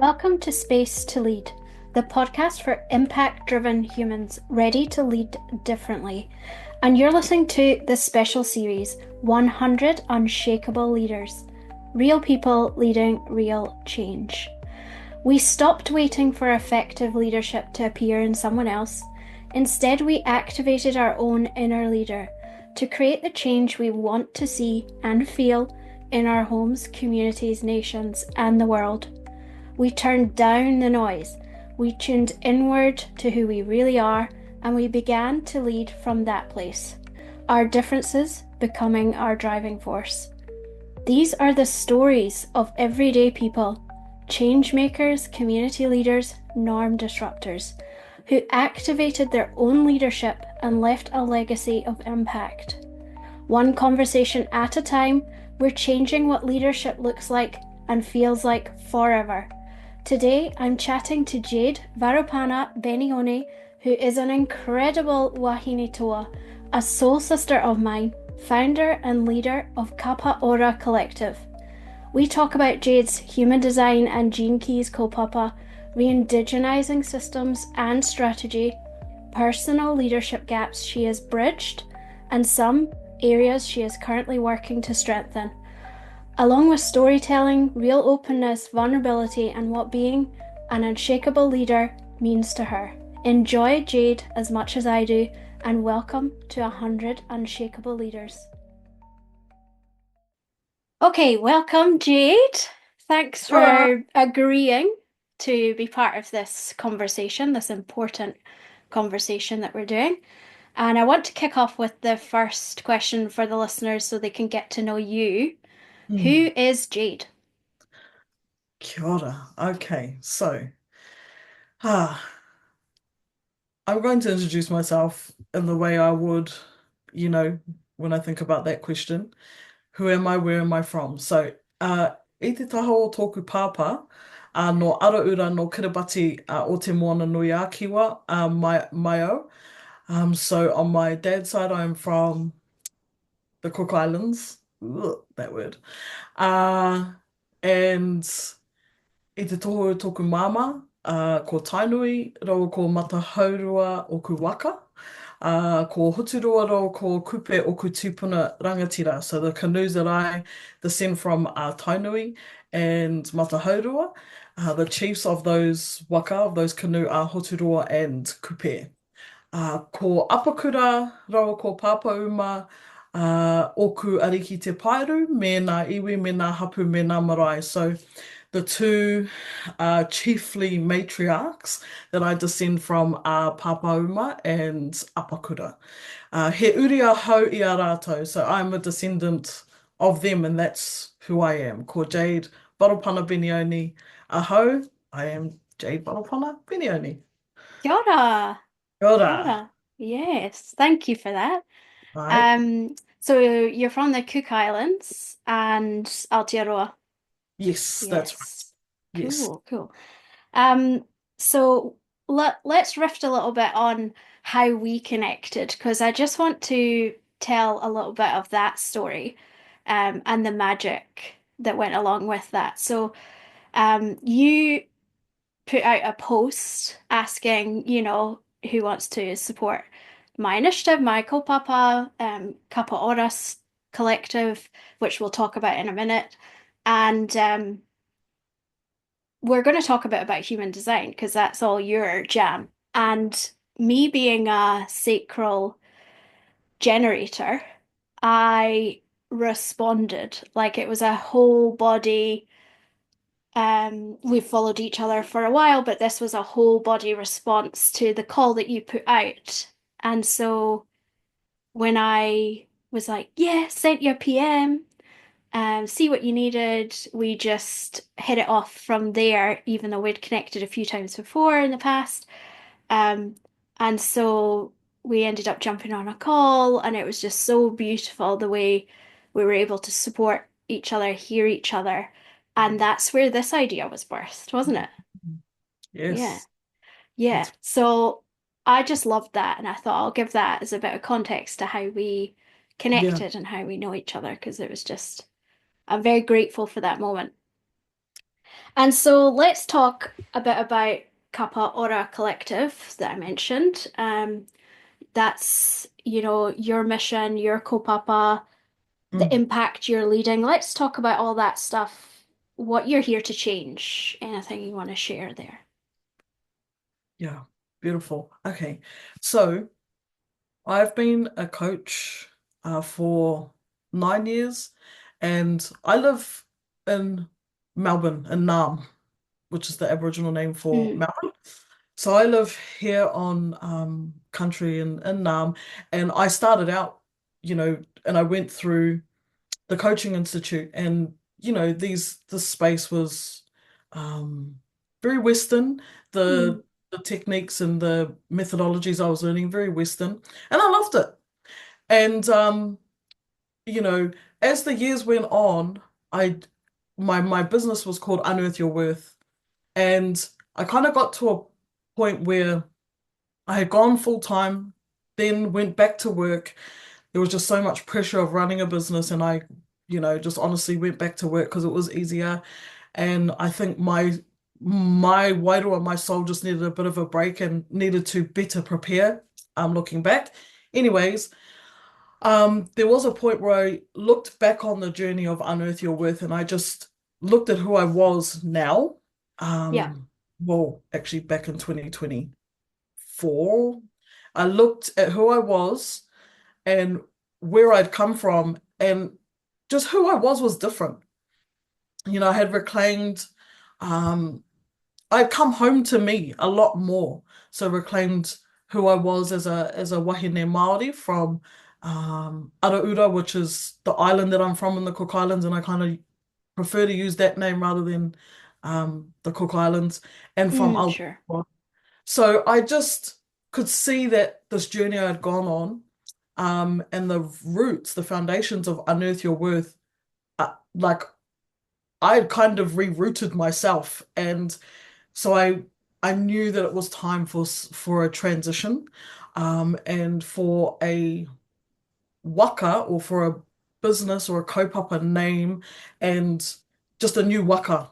Welcome to Space to Lead, the podcast for impact-driven humans ready to lead differently. And you're listening to the special series, 100 Unshakable Leaders, Real People Leading Real Change. We stopped waiting for effective leadership to appear in someone else. Instead, we activated our own inner leader to create the change we want to see and feel in our homes, communities, nations, and the world. We turned down the noise, we tuned inward to who we really are, and we began to lead from that place, our differences becoming our driving force. These are the stories of everyday people, change makers, community leaders, norm disruptors, who activated their own leadership and left a legacy of impact. One conversation at a time, we're changing what leadership looks like and feels like forever. Today, I'm chatting to Jade Varopana Benioni, who is an incredible wahine toa, a soul sister of mine, founder and leader of Kapa Ora Collective. We talk about Jade's human design and gene keys kaupapa, re-indigenising systems and strategy, personal leadership gaps she has bridged, and some areas she is currently working to strengthen, along with storytelling, real openness, vulnerability, and what being an unshakable leader means to her. Enjoy Jade as much as I do, and welcome to 100 Unshakable Leaders. Okay, welcome Jade. Thanks for agreeing to be part of this conversation, this important conversation that we're doing. And I want to kick off with the first question for the listeners so they can get to know you. Who is Jade? Kia ora. Okay, so ah, I'm going to introduce myself in the way I would, you know, when I think about that question. Who am I? Where am I from? So, i te taha o tōku pāpā, no Araura no Kiribati o te moana nui a Kiwa, mai au. So on my dad's side, I'm from the Cook Islands. Ugh, that word. Uh, and I te toho o tōku māma, ko Tainui, rau ko Matahaurua o ku waka, ko Huturoa rau ko Kupe o ku tūpuna rangatira. So the canoes that I descend from are Tainui and Matahaurua. The chiefs of those waka, of those canoe, are Huturoa and Kupe. Ko Apakura, rawa ko Papauma, oku ariki te Pairu, me nā iwi, me nā hapu, me nā marae. So the two chiefly matriarchs that I descend from are Papauma and Apakura. He uri a hau I a rātou, so I'm a descendant of them, and that's who I am. Ko Jade Varopana Benioni a hau, I am Jade Varopana Benioni. Kia ora. Kia Kia ora. ora. Yes, thank you for that. Right. So you're from the Cook Islands and Aotearoa. Yes, that's right. Yes. Yes. Cool, cool. Um, so let's riff a little bit on how we connected, because I just want to tell a little bit of that story, and the magic that went along with that. So, you put out a post asking, who wants to support my initiative, my kaupapa, Kapa Ora Collective, which we'll talk about in a minute. And we're going to talk a bit about human design because that's all your jam. And me being a sacral generator, I responded like it was a whole body. We've followed each other for a while, but this was a whole body response to the call that you put out. And so when I was like, yeah, sent your PM, see what you needed, we just hit it off from there, even though we'd connected a few times before in the past. Um, and so we ended up jumping on a call, and it was just so beautiful the way we were able to support each other, hear each other. And that's where this idea was birthed, wasn't it? Yeah. Yes. Yeah. That's So I just loved that. And I thought I'll give that as a bit of context to how we yeah. connected and how we know each other, because it was just, I'm very grateful for that moment. And so let's talk a bit about Kapa Ora Collective that I mentioned. That's, your mission, your kaupapa, the Mm, impact you're leading. Let's talk about all that stuff, what you're here to change. Anything you want to share there? yeah, beautiful. Okay, so I've been a coach for 9 years, and I live in Melbourne, in Naarm, which is the Aboriginal name for Mm, Melbourne. So I live here on country in Naarm, and I started out, and I went through the coaching institute, and this space was very Western. mm, The techniques and the methodologies I was learning very Western, and I loved it. And you know, as the years went on, I my business was called Unearth Your Worth, and I kind of got to a point where I had gone full time, then went back to work. There was just so much pressure of running a business, and I, just honestly went back to work because it was easier. And I think my wairua, my soul just needed a bit of a break and needed to better prepare. Looking back. Anyways, there was a point where I looked back on the journey of Unearth Your Worth, and I just looked at who I was now. yeah. Well, actually back in 2024, I looked at who I was and where I'd come from, and just who I was different. I had reclaimed, um, I'd come home to me a lot more. So reclaimed who I was as a wahine Māori from Araura, which is the island that I'm from in the Cook Islands, and I kind of prefer to use that name rather than the Cook Islands, and from Sure. Aotearoa. So I just could see that this journey I'd gone on, and the roots, the foundations of Unearth Your Worth, like I had kind of rerouted myself, and so I knew that it was time for a transition, and for a waka, or for a business or a kaupapa name, and just a new waka.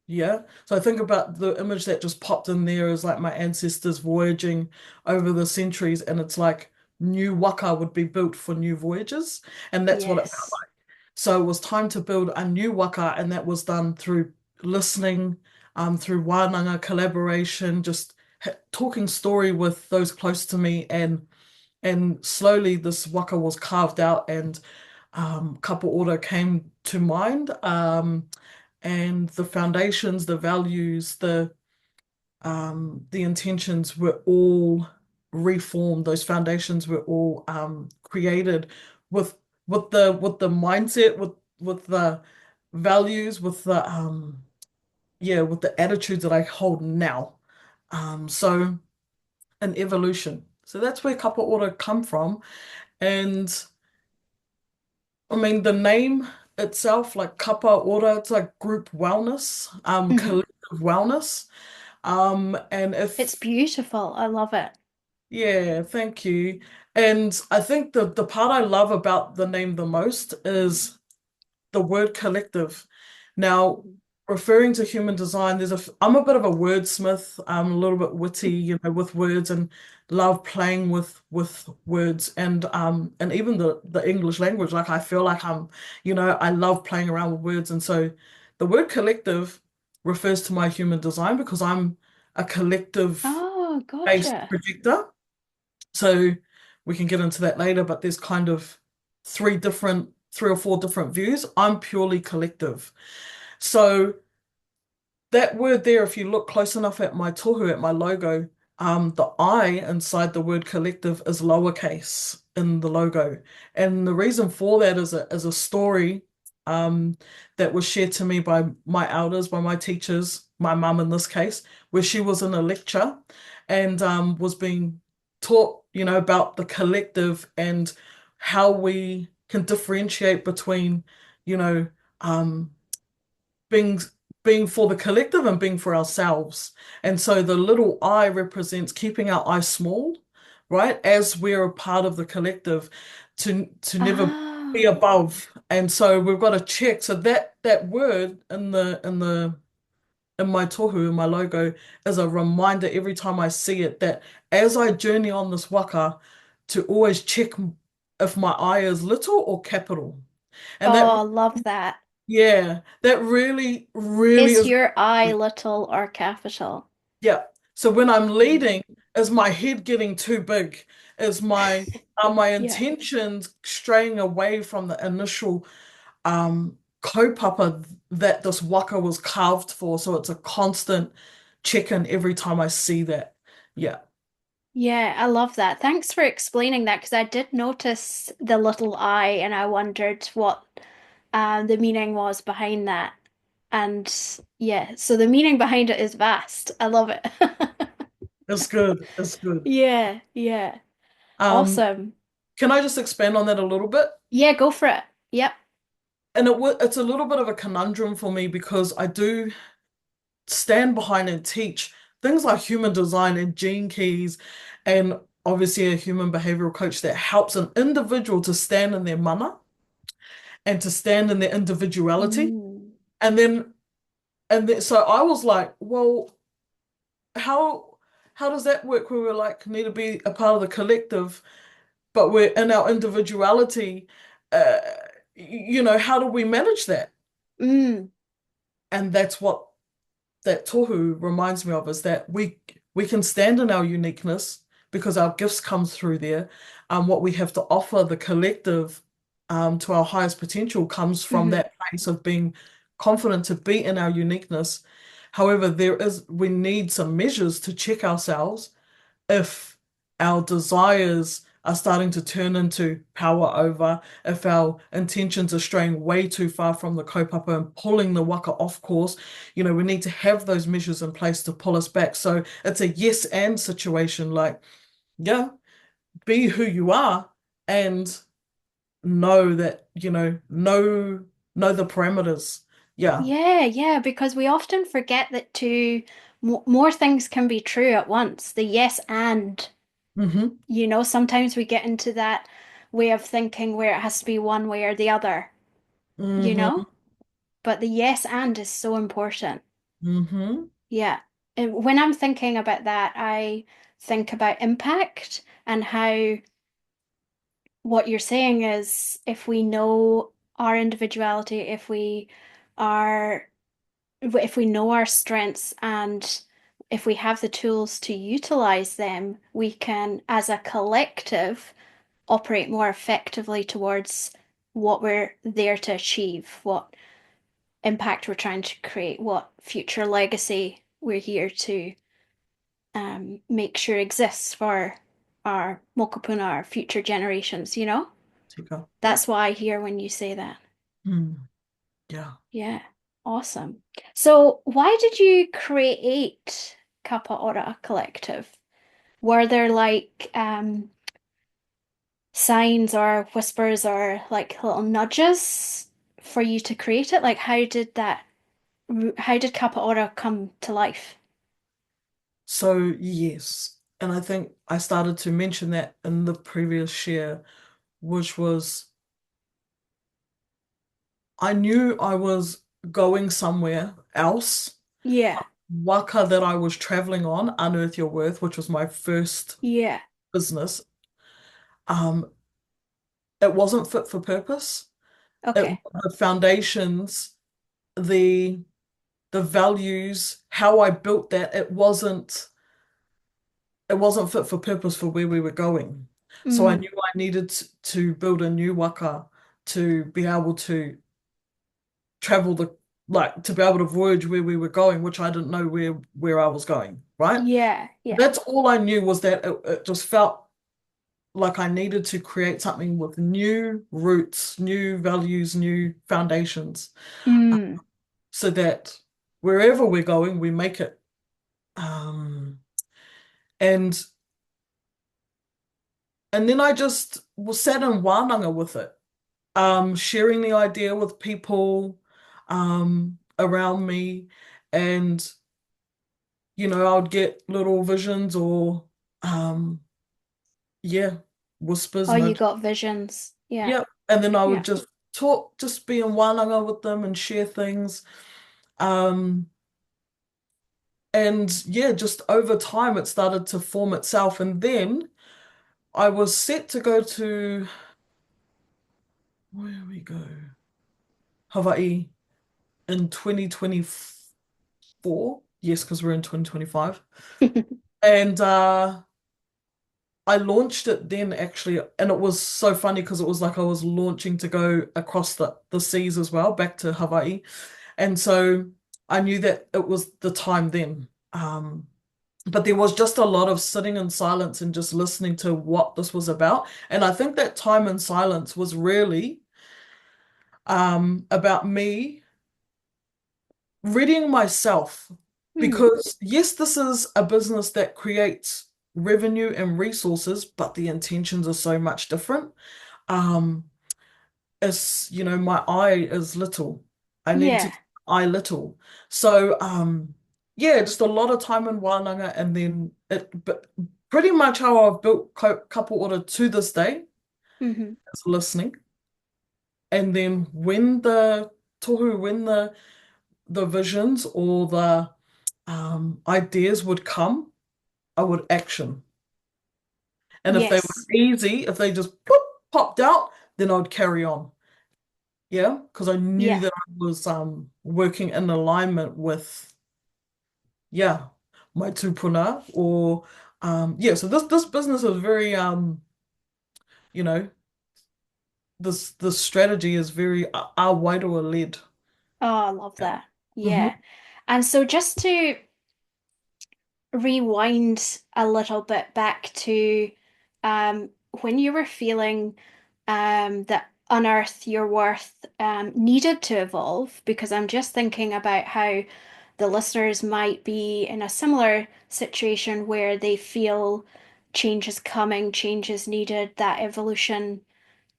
Yeah. So I think about the image that just popped in there is like my ancestors voyaging over the centuries, and it's like new waka would be built for new voyages. And that's what it felt Yes. like. So it was time to build a new waka, and that was done through listening, through wānanga collaboration, just talking story with those close to me, and slowly this waka was carved out, and Kapa Ora came to mind. And the foundations, the values, the intentions were all reformed. Those foundations were all created with with the mindset, with the values, with the with the attitudes that I hold now. So an evolution. So that's where Kapa Ora come from. And I mean, the name itself, like Kapa Ora, it's like group wellness, Hmm. collective wellness. And It's if, beautiful. I love it. yeah, thank you. And I think the part I love about the name the most is the word collective. Now, referring to human design, I'm a bit of a wordsmith. I'm a little bit witty, with words, and love playing with words, and even the English language. Like I feel like I love playing around with words. And so the word collective refers to my human design because I'm a collective Oh, based gotcha. projector. So we can get into that later, but there's kind of three or four different views. I'm purely collective. So that word there, if you look close enough at my tohu, at my logo, the I inside the word collective is lowercase in the logo. And the reason for that is a story um, that was shared to me by my elders, by my teachers, my mum in this case, where she was in a lecture and was being taught, about the collective and how we can differentiate between, you know, um, being being for the collective and being for ourselves. And so the little I represents keeping our I small, right? As we're a part of the collective, to never be Ah, above. And so we've got to check. So that word in the in my tohu, in my logo, is a reminder every time I see it that as I journey on this waka, to always check if my I is little or capital. And that, Oh, love that. yeah, that really, really Is is, your I little or capital? yeah. So when I'm Mm. leading, is my head getting too big? Is are my Yeah. intentions straying away from the initial kaupapa that this waka was carved for? So it's a constant check-in every time I see that. Yeah, Yeah, I love that. Thanks for explaining that because I did notice the little I and I wondered what the meaning was behind that. And yeah, so the meaning behind it is vast. I love it. it's good. It's good. Yeah, yeah. Um, Awesome. can I just expand on that a little bit? Yeah, go for it. Yep. And it's a little bit of a conundrum for me because I do stand behind and teach things like human design and gene keys, and obviously a human behavioral coach that helps an individual to stand in their mana and to stand in their individuality. Mm. And then so I was like, well, how how does that work where we're like need to be a part of the collective, but we're in our individuality? Uh, how do we manage that? Mm. And that's what that tohu reminds me of, is that we can stand in our uniqueness because our gifts come through there. What we have to offer the collective to our highest potential comes from Hmm. that place of being confident to be in our uniqueness. However, we need some measures to check ourselves if our desires are starting to turn into power over, if our intentions are straying way too far from the kaupapa and pulling the waka off course, we need to have those measures in place to pull us back. So it's a yes and situation, like, yeah, be who you are and know that, know the parameters. Yeah. Yeah, yeah, because we often forget that more things can be true at once. The yes and, Mm-hmm. sometimes we get into that way of thinking where it has to be one way or the other, you Mm-hmm. know? But the yes and is so important. Mm-hmm. Yeah. And when I'm thinking about that, I think about impact and how what you're saying is if we know our individuality, are if we know our strengths and if we have the tools to utilize them, we can, as a collective, operate more effectively towards what we're there to achieve, what impact we're trying to create, what future legacy we're here to make sure exists for our mokopuna, our future generations, you know? Tika. Yeah. That's what I hear when you say that. Mm. Yeah. Yeah, awesome. So, why did you create Kapa Ora Collective? Were there like signs or whispers or like little nudges for you to create it? Like, how did Kapa Ora come to life? So, yes. And I think I started to mention that in the previous share, which was I knew I was going somewhere else. Yeah, Waka that I was traveling on, Unearth Your Worth, which was my first yeah, business, um, it wasn't fit for purpose. okay. The foundations, the the values, how I built that, it wasn't fit for purpose for where we were going. So I Mm, knew I needed to build a new waka to be able to travel to be able to voyage where we were going, which I didn't know where I was going, right? yeah, yeah. That's all I knew, was that it just felt like I needed to create something with new roots, new values, new foundations, Mm, so that wherever we're going, we make it. Um, and and then I just was sat in wānanga with it, sharing the idea with people around me, and I would get little visions or yeah, whispers, oh, you nudge. got visions. Yeah, Yeah. And then I would yeah. just talk, just be in wānanga with them and share things. Um, And yeah, just over time, it started to form itself. And then I was set to go to, where we go? Hawaii in 2024. Yes, because we're in 2025. And I launched it then actually, and it was so funny because it was like I was launching to go across the seas as well, back to Hawaii. And so I knew that it was the time then. But there was just a lot of sitting in silence and just listening to what this was about. And I think that time in silence was really about me readying myself. Mm, Because yes, this is a business that creates revenue and resources, but the intentions are so much different. Um, as you know, my eye is little. I need to yeah. eye little. So yeah, just a lot of time in Wānanga and then but pretty much how I've built Kapa Ora to this day Hmm. is listening. And then when the tohu, when the visions or the ideas would come, I would action. And if they Yes. were easy, if they just pop, popped out, then I would carry on. Yeah, because I knew Yeah. that I was working in alignment with yeah my tupuna or yeah. So this business is very you know this strategy is very our Wairua led. Oh, I love Yeah. that. Hmm. Yeah. And so just to rewind a little bit back to when you were feeling that Unearth Your Worth needed to evolve, because I'm just thinking about how the listeners might be in a similar situation where they feel change is coming, change is needed, that evolution,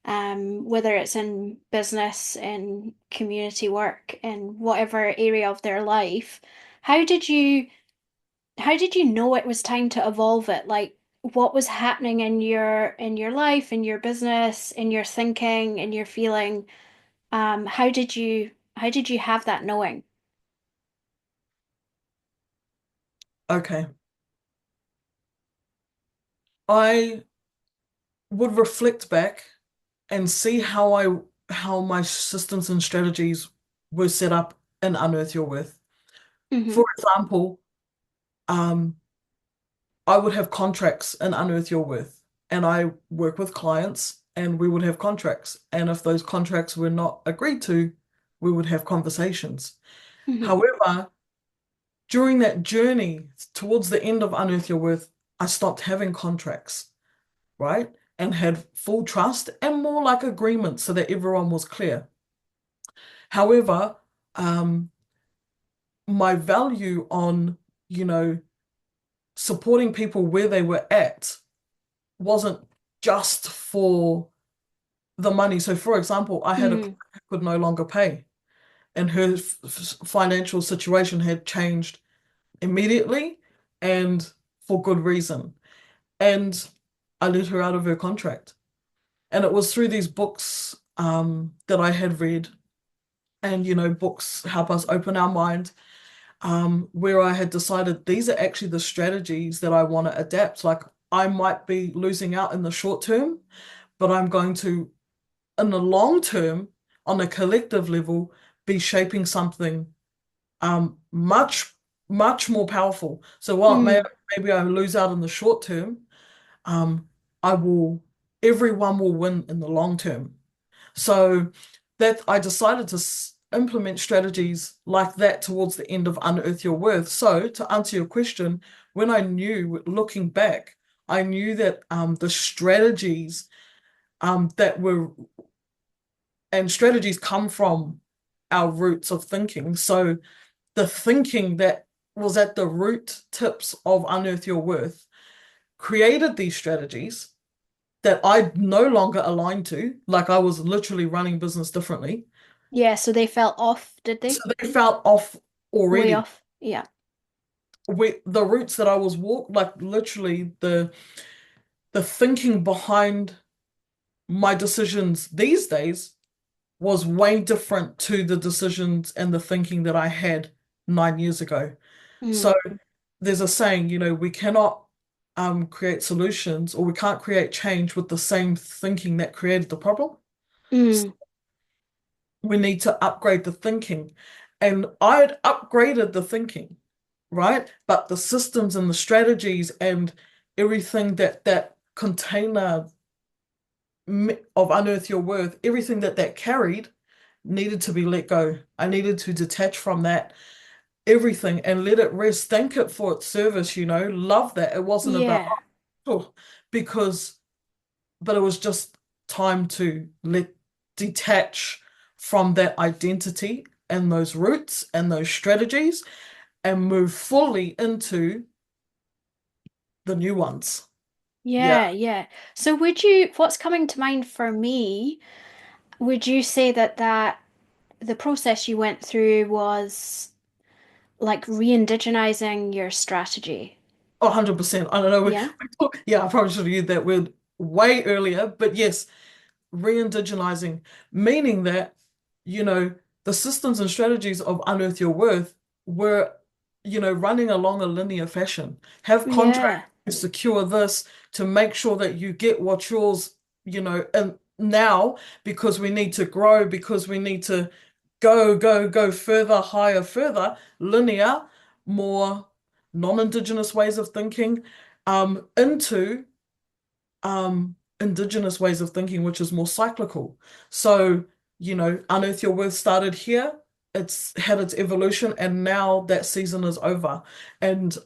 whether it's in business, in community work, in whatever area of their life. How did you how did you know it was time to evolve it? Like what was happening in your life, in your business, in your thinking, in your feeling? How did you have that knowing? Okay, I would reflect back and see how my systems and strategies were set up in Unearth Your Worth. For Hmm. example, um, I would have contracts in Unearth Your Worth, and I work with clients, and we would have contracts. And if those contracts were not agreed to, we would have conversations. Hmm. However, during that journey towards the end of Unearth Your Worth, I stopped having contracts, right? And had full trust and more like agreements so that everyone was clear. However, um, my value on, you know, supporting people where they were at wasn't just for the money. So, for example, I had a client Mm. who could no longer pay, and her financial situation had changed immediately and for good reason. And I let her out of her contract. And it was through these books that I had read, and books help us open our mind. Where I had decided these are actually the strategies that I want to adapt. Like I might be losing out in the short term, but I'm going to in the long term, on a collective level, be shaping something much, much more powerful. So while Mm. maybe I lose out in the short term, um, I will, everyone will win in the long term. So that I decided to implement strategies like that towards the end of Unearth Your Worth. So to answer your question, when I knew, looking back, I knew that the strategies that were and strategies come from our roots of thinking. So the thinking that was at the root tips of Unearth Your Worth created these strategies that I no longer aligned to. Like I was literally running business differently. Yeah, so they fell off, did So they? they felt off Way already. off. Yeah. The routes that I was like literally the thinking behind my decisions these days was way different to the decisions and the thinking that I had 9 years ago. So Mm. there's a saying, we cannot create solutions, or we can't create change with the same thinking that created the problem. Mm, We need to upgrade the thinking. And I'd upgraded the thinking, right? But the systems and the strategies and everything that container of Unearth Your Worth, everything that carried needed to be let go. I needed to detach from that everything and let it rest. Thank it for its service, love that. It wasn't about, yeah. oh, because, but it was just time to let detach from that identity and those roots and those strategies and move fully into the new ones. Yeah, Yeah, yeah. So what's coming to mind for me, would you say that the process you went through was like re-indigenizing your strategy? 100%. I don't know. Yeah? Yeah, I probably should have used that word way earlier, but yes, re-indigenizing, meaning that, you know, the systems and strategies of Unearth Your Worth were, running along a linear fashion. Have contracts Yeah. to secure this, to make sure that you get what's yours, and now, because we need to grow, because we need to go, go, go further, higher, further, linear, more non-Indigenous ways of thinking, into indigenous ways of thinking, which is more cyclical. So, Unearth Your Worth started here. It's had its evolution, and now that season is over. And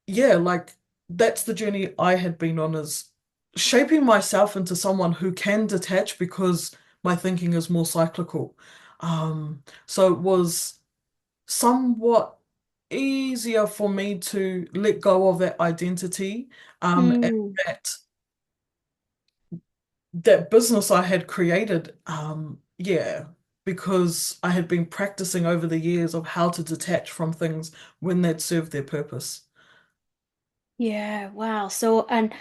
yeah, like that's the journey I had been on, is shaping myself into someone who can detach because my thinking is more cyclical. So it was somewhat easier for me to let go of that identity, and Mm. that business I had created, yeah, because I had been practicing over the years of how to detach from things when they'd served their purpose. Yeah, wow. So, and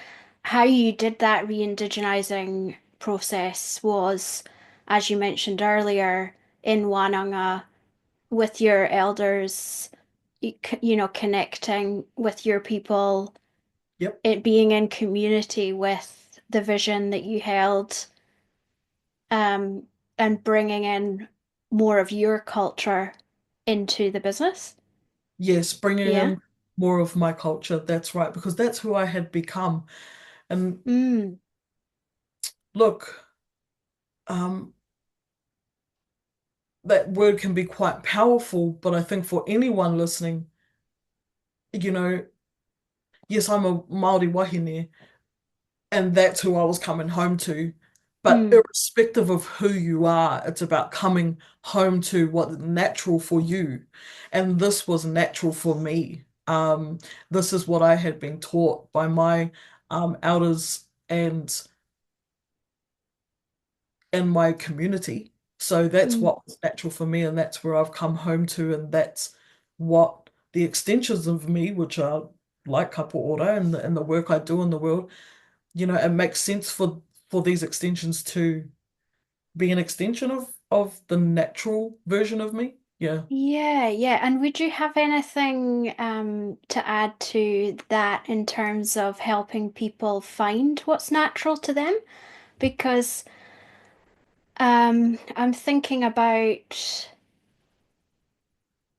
how you did that re-indigenizing process was, as you mentioned earlier, in Wananga with your elders, connecting with your people, Yep. it being in community with the vision that you held, um, and bringing in more of your culture into the business. Yes, bringing Yeah. in more of my culture. That's right, because that's who I had become. And Mm, look, um, that word can be quite powerful, but I think for anyone listening, you know, yes, I'm a Māori wahine, and that's who I was coming home to. But mm. irrespective of who you are, it's about coming home to what's natural for you. And this was natural for me. This is what I had been taught by my elders and my community. So that's Mm. what was natural for me, and that's where I've come home to, and that's what the extensions of me, which are like Kapa Ora and the work I do in the world, it makes sense for these extensions to be an extension of the natural version of me. Yeah. Yeah, yeah. And would you have anything to add to that in terms of helping people find what's natural to them? Because I'm thinking about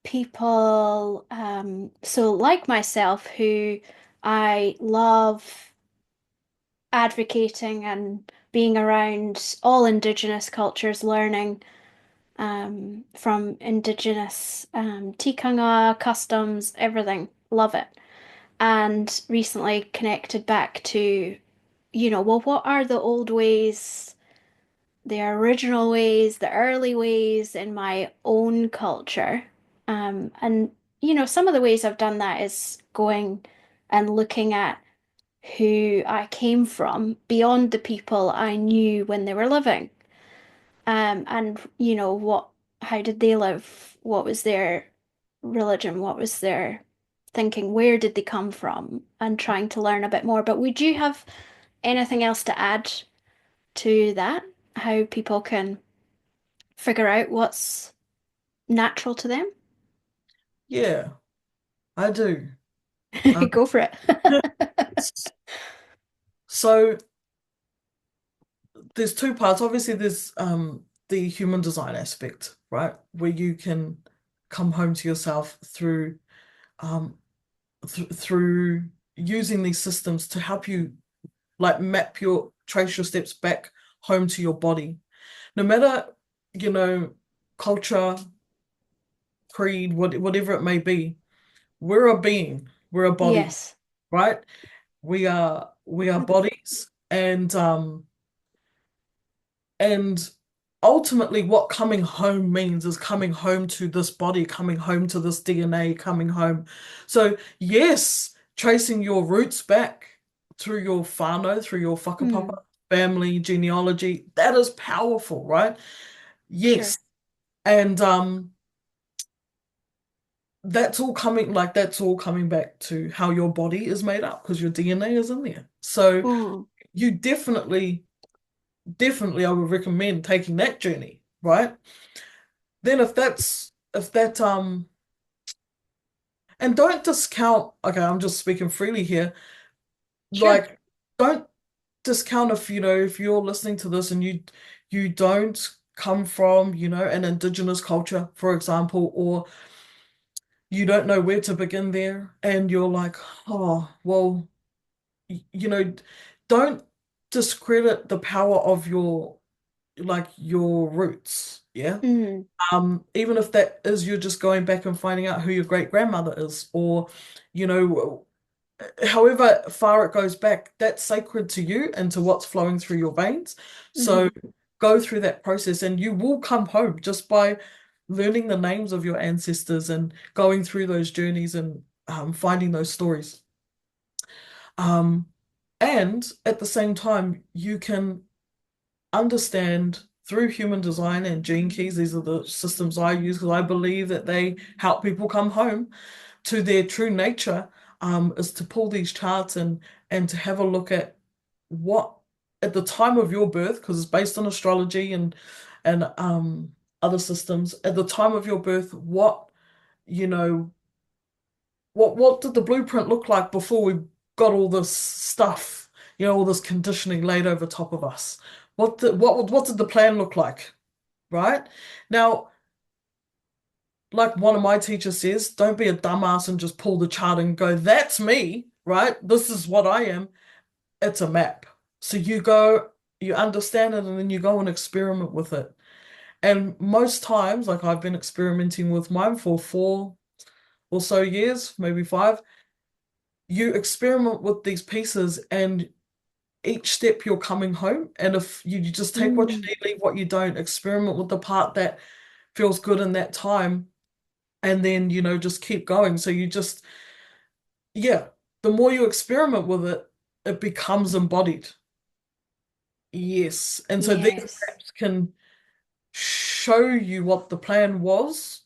people, so like myself, who I love advocating and being around all Indigenous cultures, learning from Indigenous tikanga, customs, everything. Love it. And recently connected back to, well, what are the old ways, the original ways, the early ways in my own culture? And, some of the ways I've done that is going and looking at who I came from beyond the people I knew when they were living. And how did they live? What was their religion? What was their thinking? Where did they come from? And trying to learn a bit more. But would you have anything else to add to that? How people can figure out what's natural to them? Yeah. I do. Um, Go for it. so there's two parts. Obviously, there's the human design aspect, right? Where you can come home to yourself um through using these systems to help you like trace your steps back home to your body. No matter, you know, culture, creed, whatever it may be, we're a being, we're a body, Yes. right? We are bodies, and ultimately what coming home means is coming home to this body, coming home to this DNA, coming home. So yes, tracing your roots back through your whānau, through your whakapapa, Mm, family, genealogy, that is powerful, right? Yes. sure. And that's all coming back to how your body is made up because your DNA is in there. So Mm, you definitely I would recommend taking that journey, right? Then if that and don't discount, okay, I'm just speaking freely here, sure. like don't discount if if you're listening to this and you don't come from, an indigenous culture, for example, or you don't know where to begin there and you're like, oh, well, you know, don't discredit the power of your roots, yeah? Mm, Even if that is you're just going back and finding out who your great grandmother is, or you know, however far it goes back, that's sacred to you and to what's flowing through your veins. So hmm. go through that process, and you will come home just by learning the names of your ancestors and going through those journeys and finding those stories. Um, and at the same time, you can understand through human design and gene keys. These are the systems I use because I believe that they help people come home to their true nature, is to pull these charts and to have a look at what at the time of your birth, because it's based on astrology and other systems, at the time of your birth, you know what did the blueprint look like before we got all this stuff, all this conditioning laid over top of us? What did the plan look like, right? Now, like one of my teachers says, don't be a dumbass and just pull the chart and go, that's me, right? This is what I am. It's a map. So you understand it, and then you go and experiment with it. And most times, like I've been experimenting with mine for 4 or so years, maybe 5, you experiment with these pieces, and each step you're coming home. And if you just take what you Mm, need, leave what you don't, experiment with the part that feels good in that time, and then, just keep going. So yeah, the more you experiment with it, it becomes embodied. Yes. And so these yes. maps can show you what the plan was,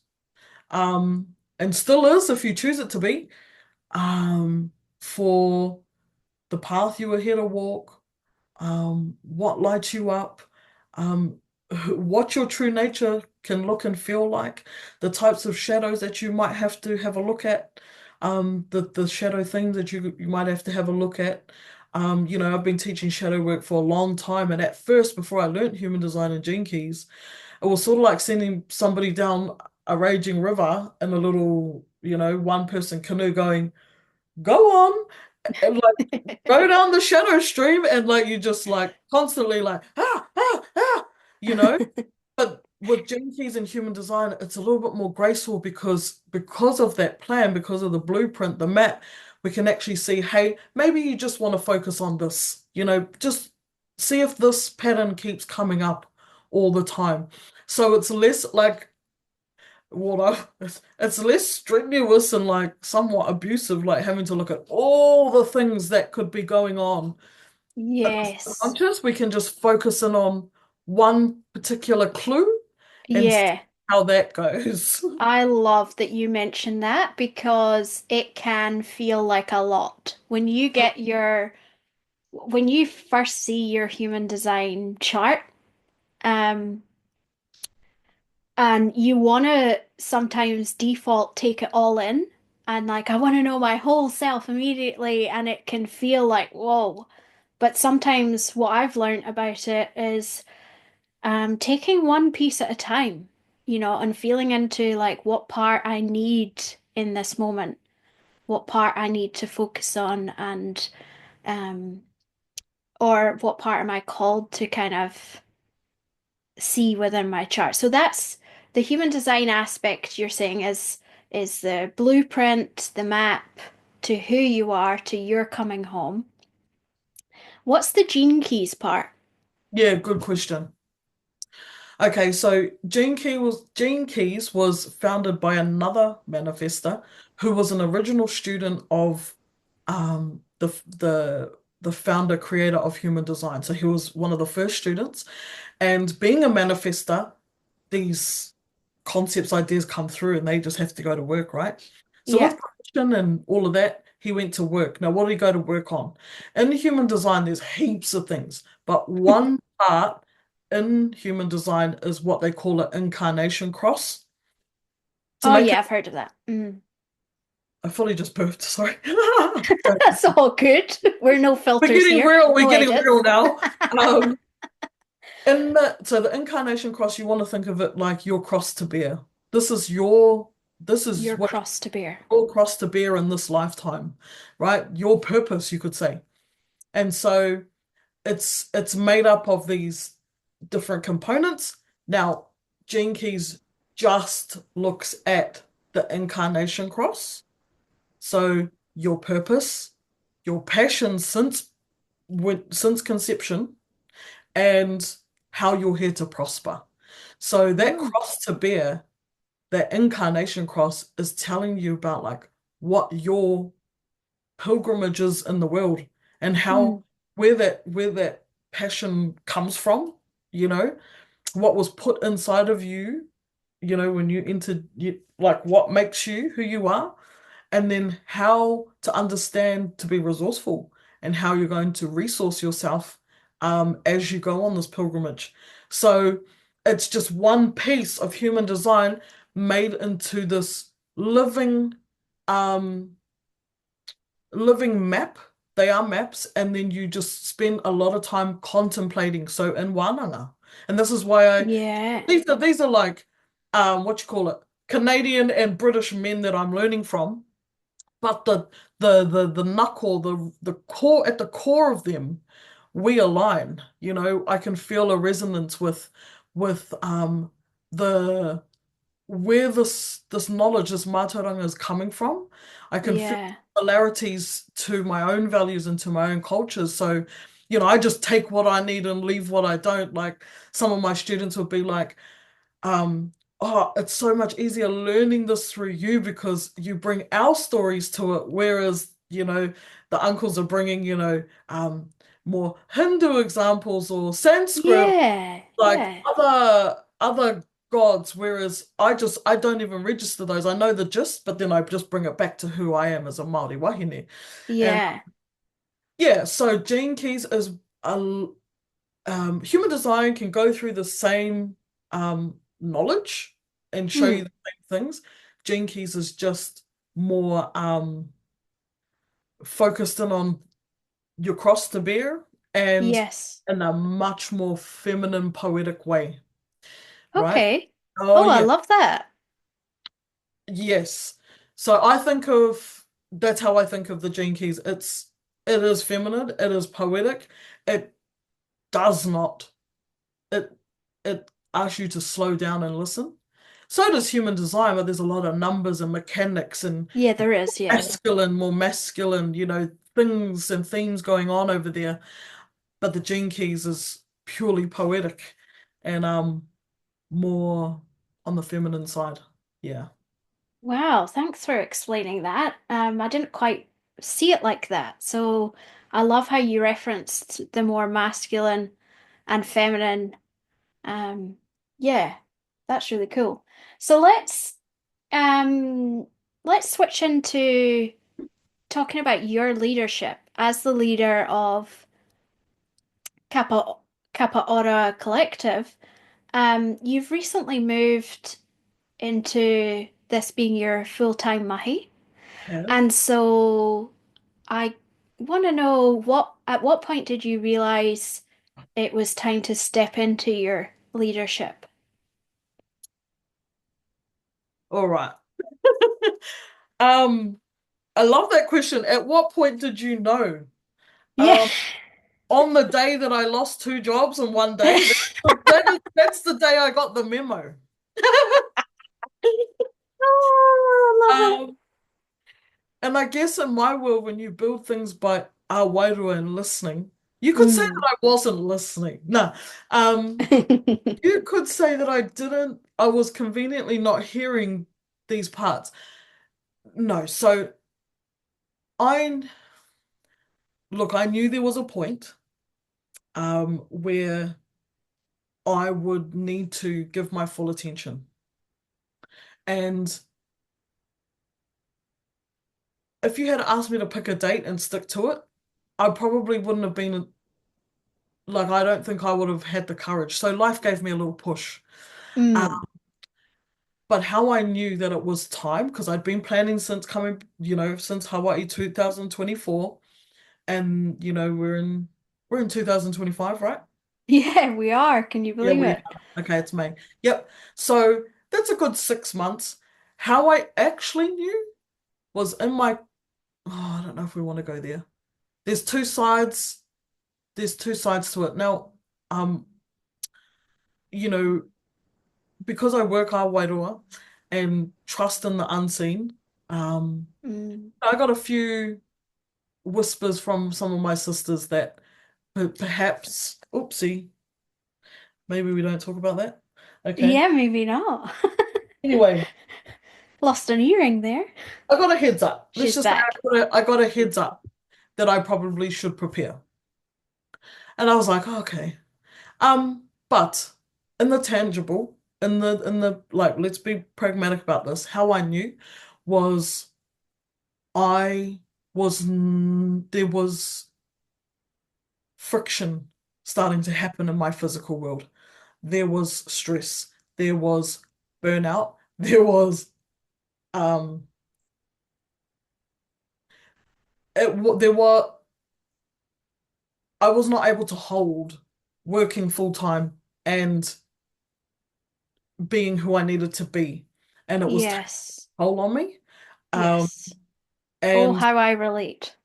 and still is if you choose it to be, for the path you were here to walk, what lights you up, um, what your true nature can look and feel like, the types of shadows that you might have to have a look at, the shadow things that you might have to have a look at. I've been teaching shadow work for a long time, and at first, before I learned human design and gene keys, it was sort of like sending somebody down a raging river in a little, one person canoe going, go on, and like go down the shadow stream, and like you just like constantly like you know. But with gene keys and human design, it's a little bit more graceful because of that plan, because of the blueprint, the map. We can actually see, hey, maybe you just want to focus on this, just see if this pattern keeps coming up all the time. So it's less like it's less strenuous and like somewhat abusive, like having to look at all the things that could be going on. Yes. Unconscious, we can just focus in on one particular clue and see Yeah. how that goes. I love that you mentioned that because it can feel like a lot. When you first see your human design chart, um, and you want to sometimes default take it all in. and like I want to know my whole self immediately, and it can feel like, whoa. But sometimes what I've learned about it is taking one piece at a time, and feeling into like what part I need in this moment, what part I need to focus on, and um, or what part am I called to kind of see within my chart. So that's the human design aspect you're saying is the blueprint, the map to who you are, to your coming home. What's the gene keys part? Yeah, good question. Okay, so Gene Keys was founded by another manifester who was an original student of the founder creator of human design. So he was one of the first students. And being a manifester, these concepts, ideas come through and they just have to go to work, right? So Yeah. with Christian and all of that, he went to work. Now, what did he go to work on? In human design, there's heaps of things, but one part in human design is what they call an incarnation cross. To Oh make yeah, it, I've heard of that. Mm. I fully just burped, sorry. That's all good. We're no filters here, We're no getting edits. real now. Um, so the incarnation cross, you want to think of it like your cross to bear. This is your, this is Your what cross to bear. your cross to bear in this lifetime, right? Your purpose, you could say. And so it's made up of these different components. Now, Gene Keys just looks at the incarnation cross. So your purpose, your passion since conception, and how you're here to prosper. So that Mm. cross to bear, that incarnation cross is telling you about like what your pilgrimage is in the world and Mm. how where that passion comes from, you know, what was put inside of you, when you entered like what makes you who you are, and then how to understand to be resourceful and how you're going to resource yourself as you go on this pilgrimage. So it's just one piece of human design made into this living um living map. They are maps, and then you just spend a lot of time contemplating. So in Wananga, and this is why I Yeah. these are like what you call it, Canadian and British men that I'm learning from. But the knuckle, the core at the core of them, we align. I can feel a resonance with the where this knowledge, this mātauranga is coming from. I can feel Yeah. similarities to my own values and to my own cultures. So, I just take what I need and leave what I don't. Like some of my students would be like, oh, it's so much easier learning this through you because you bring our stories to it, whereas, the uncles are bringing, more Hindu examples or Sanskrit, Yeah. like Yeah. other gods, whereas I don't even register those. I know the gist, but then I just bring it back to who I am as a Māori wahine. And Yeah. yeah, so Gene Keys is a human design can go through the same knowledge and show you Mm. the same things. Gene Keys is just more focused in on your cross to bear and Yes. in a much more feminine, poetic way, right? Okay. Oh Oh, I yeah, love that. yes. So that's how I think of the Gene Keys. It is feminine, it is poetic. It does not it it asks you to slow down and listen. So does human design, but there's a lot of numbers and mechanics and Yeah, there is. Yeah. more masculine, things and themes going on over there. But the Gene Keys is purely poetic and more on the feminine side. Yeah. Wow, thanks for explaining that. I didn't quite see it like that. So I love how you referenced the more masculine and feminine. Um, yeah, that's really cool. So um let's switch into talking about your leadership as the leader of Kapa Kapa Ora Collective. You've recently moved into this being your full-time mahi. Yeah. And so I want to know at what point did you realize it was time to step into your leadership? All right. Um, I love that question. At what point did you know? Yeah. Um, on the day that I lost two jobs in one day, that's the day I got the memo. Oh, I love it. Um, and I guess in my world, when you build things by our wairua and listening, you could say that Mm. I wasn't listening. No, you could say that I was conveniently not hearing these parts. No, so I, look, I knew there was a point, where I would need to give my full attention. And if you had asked me to pick a date and stick to it, I probably wouldn't have been like, I don't think I would have had the courage. So life gave me a little push. Uh, Mm. but how I knew that it was time, because I'd been planning since since Hawaii 2024, and we're in 2025, right? Yeah, we are. Can you Yeah, believe we it? are. Okay, it's May. Yep. So that's a good 6 months. How I actually knew was in my, oh, I don't know if we want to go there. There's two sides. There's two sides to it. Now, um, you know, because I work our Wairoa and trust in the unseen, um, Mm. I got a few whispers from some of my sisters that perhaps, oopsie, maybe we don't talk about that. Okay. Yeah, maybe not. Anyway, Lost an earring there. I got a heads up. Let's She's just say back. I got a heads up that I probably should prepare. And I was like, oh, okay. But in the tangible, in the like, let's be pragmatic about this. How I knew was I there was friction starting to happen in my physical world. There was stress, there was burnout, um there were I was not able to hold working full time and being who I needed to be, and it was taking Yes. a toll on me. Um, Yes. Oh, and how I relate.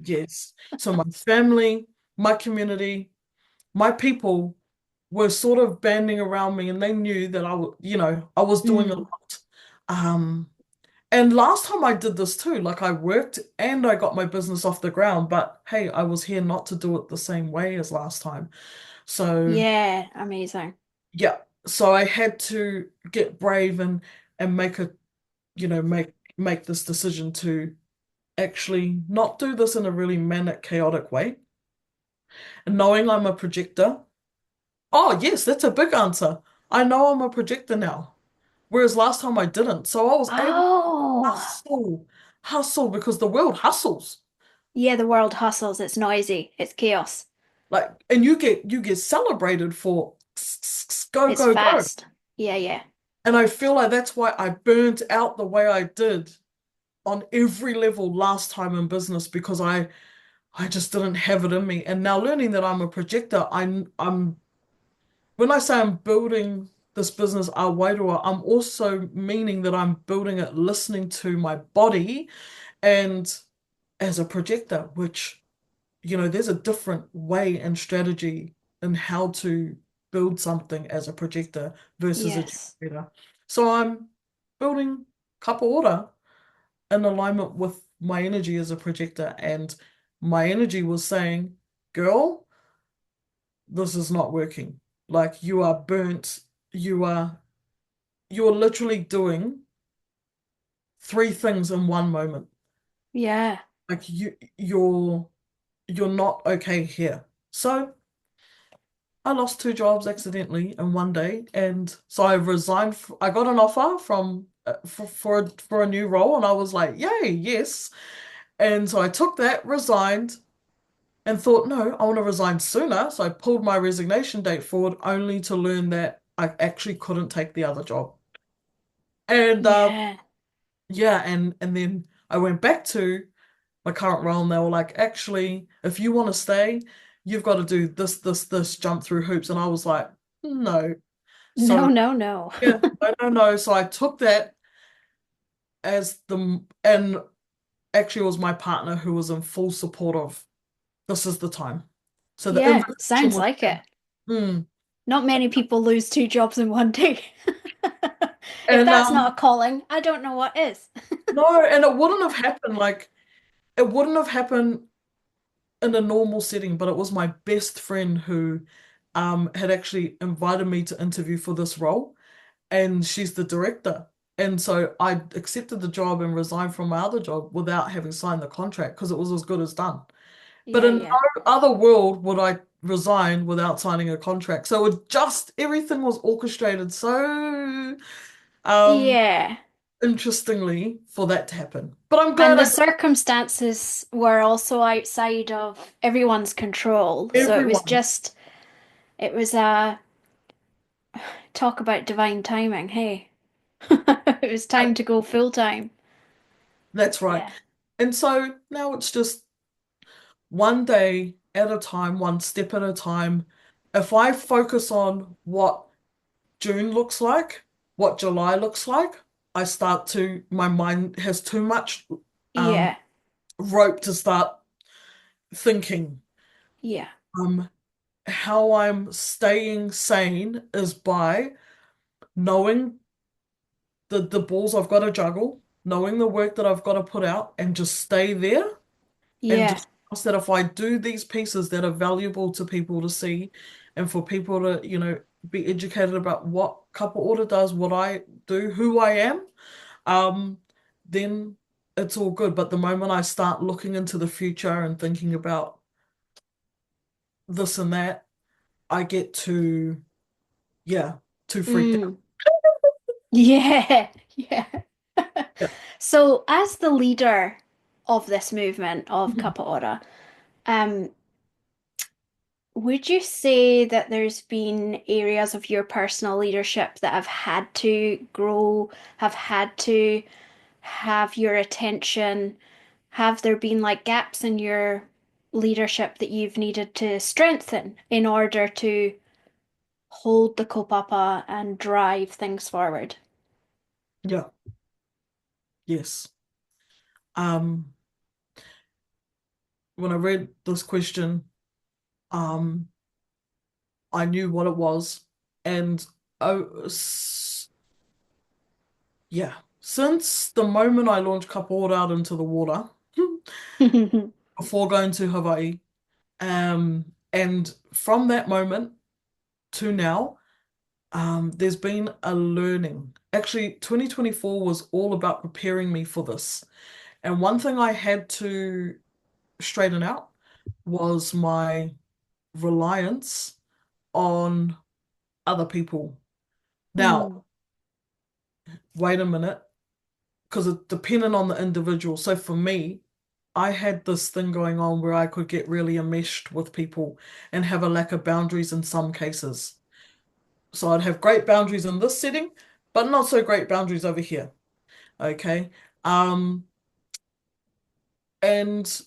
yes, so my family, my community, my people were sort of banding around me, and they knew that I was doing a Mm. lot. Um, and last time I did this too, like I worked and I got my business off the ground, but hey, I was here not to do it the same way as last time. So Yeah, amazing. yeah, so I had to get brave and make this decision to actually not do this in a really manic, chaotic way. And knowing I'm a projector, oh yes, that's a big answer. I know I'm a projector now, whereas last time I didn't. So I was able to Oh, hustle because the world hustles. yeah, the world hustles. It's noisy. It's chaos. Like, and you get celebrated for go, It's go, go. fast. Yeah, yeah. And I feel like that's why I burnt out the way I did on every level last time in business, because I just didn't have it in me. And now learning that I'm a projector, I'm when I say I'm building this business a Wairua, I'm also meaning that I'm building it listening to my body and as a projector, which, there's a different way and strategy in how to build something as a projector versus a Yes. generator. So I'm building Kapa Ora in alignment with my energy as a projector, and my energy was saying, girl, this is not working. Like, you are burnt. You're literally doing three things in one moment. Yeah. Like, you're not okay here. So I lost two jobs accidentally in one day, and so I resigned. I got an offer from for a new role, and I was like, "Yay, yes!" And so I took that, resigned, and thought, "No, I want to resign sooner." So I pulled my resignation date forward, only to learn that I actually couldn't take the other job. And Yeah. yeah, and then I went back to my current role and they were like, actually, if you want to stay, you've got to do this, jump through hoops. And I was like, no. So No, no, no. yeah, I don't know. So I took that as and actually it was my partner who was in full support of this is the time. So the Yeah, invitation sounds was like there. it. Mm. Not many people lose two jobs in one day. If And that's not a calling, I don't know what is. no, and it wouldn't have happened like it wouldn't have happened in a normal setting, but it was my best friend who had actually invited me to interview for this role, and she's the director. And so I accepted the job and resigned from my other job without having signed the contract because it was as good as done. But Yeah, in yeah. no other world would I resign without signing a contract. So it just everything was orchestrated so um Yeah. interestingly for that to happen. But I'm And glad the I got circumstances were also outside of everyone's control. So it was everyone. just, it was a talk about divine timing. Hey, it was time to go full time. That's right. Yeah. And so now it's just one day at a time, one step at a time. If I focus on what June looks like, what July looks like, my mind has too much um, Yeah. rope to start thinking. Yeah. Um, how I'm staying sane is by knowing the balls I've got to juggle, knowing the work that I've got to put out, and just stay there and Yeah. just trust that if I do these pieces that are valuable to people to see and for people to, be educated about what Kapa Ora does, what I do, who I am, um, then it's all good. But the moment I start looking into the future and thinking about this and that, I get too, yeah, too freaked out. Mm. Yeah. Yeah. Yeah. So, as the leader of this movement of Mhm. Kapa Ora, um, would you say that there's been areas of your personal leadership that have had to grow, have had to have your attention? Have there been like gaps in your leadership that you've needed to strengthen in order to hold the kaupapa and drive things forward? Yeah. Yes. Um, when I read this question, um, I knew what it was, and oh, yeah, since the moment I launched Cupboard out into the water before going to Hawaii, and from that moment to now, there's been a learning. Actually, 2024 was all about preparing me for this. And one thing I had to straighten out was my reliance on other people. Now, Mm, wait a minute, because it depended on the individual. So for me, I had this thing going on where I could get really enmeshed with people and have a lack of boundaries in some cases. So I'd have great boundaries in this setting, but not so great boundaries over here. Okay. Um, and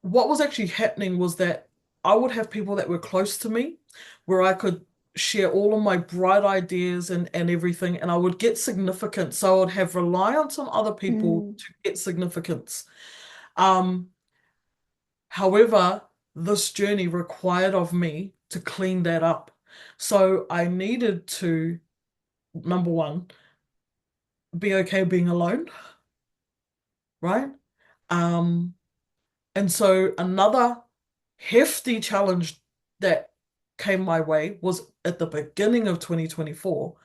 what was actually happening was that I would have people that were close to me where I could share all of my bright ideas and everything, and I would get significance. So I would have reliance on other people mm, to get significance. Um, However, this journey required of me to clean that up. So I needed to, number one, be okay being alone, right? Um, and so another hefty challenge that came my way was at the beginning of 2024.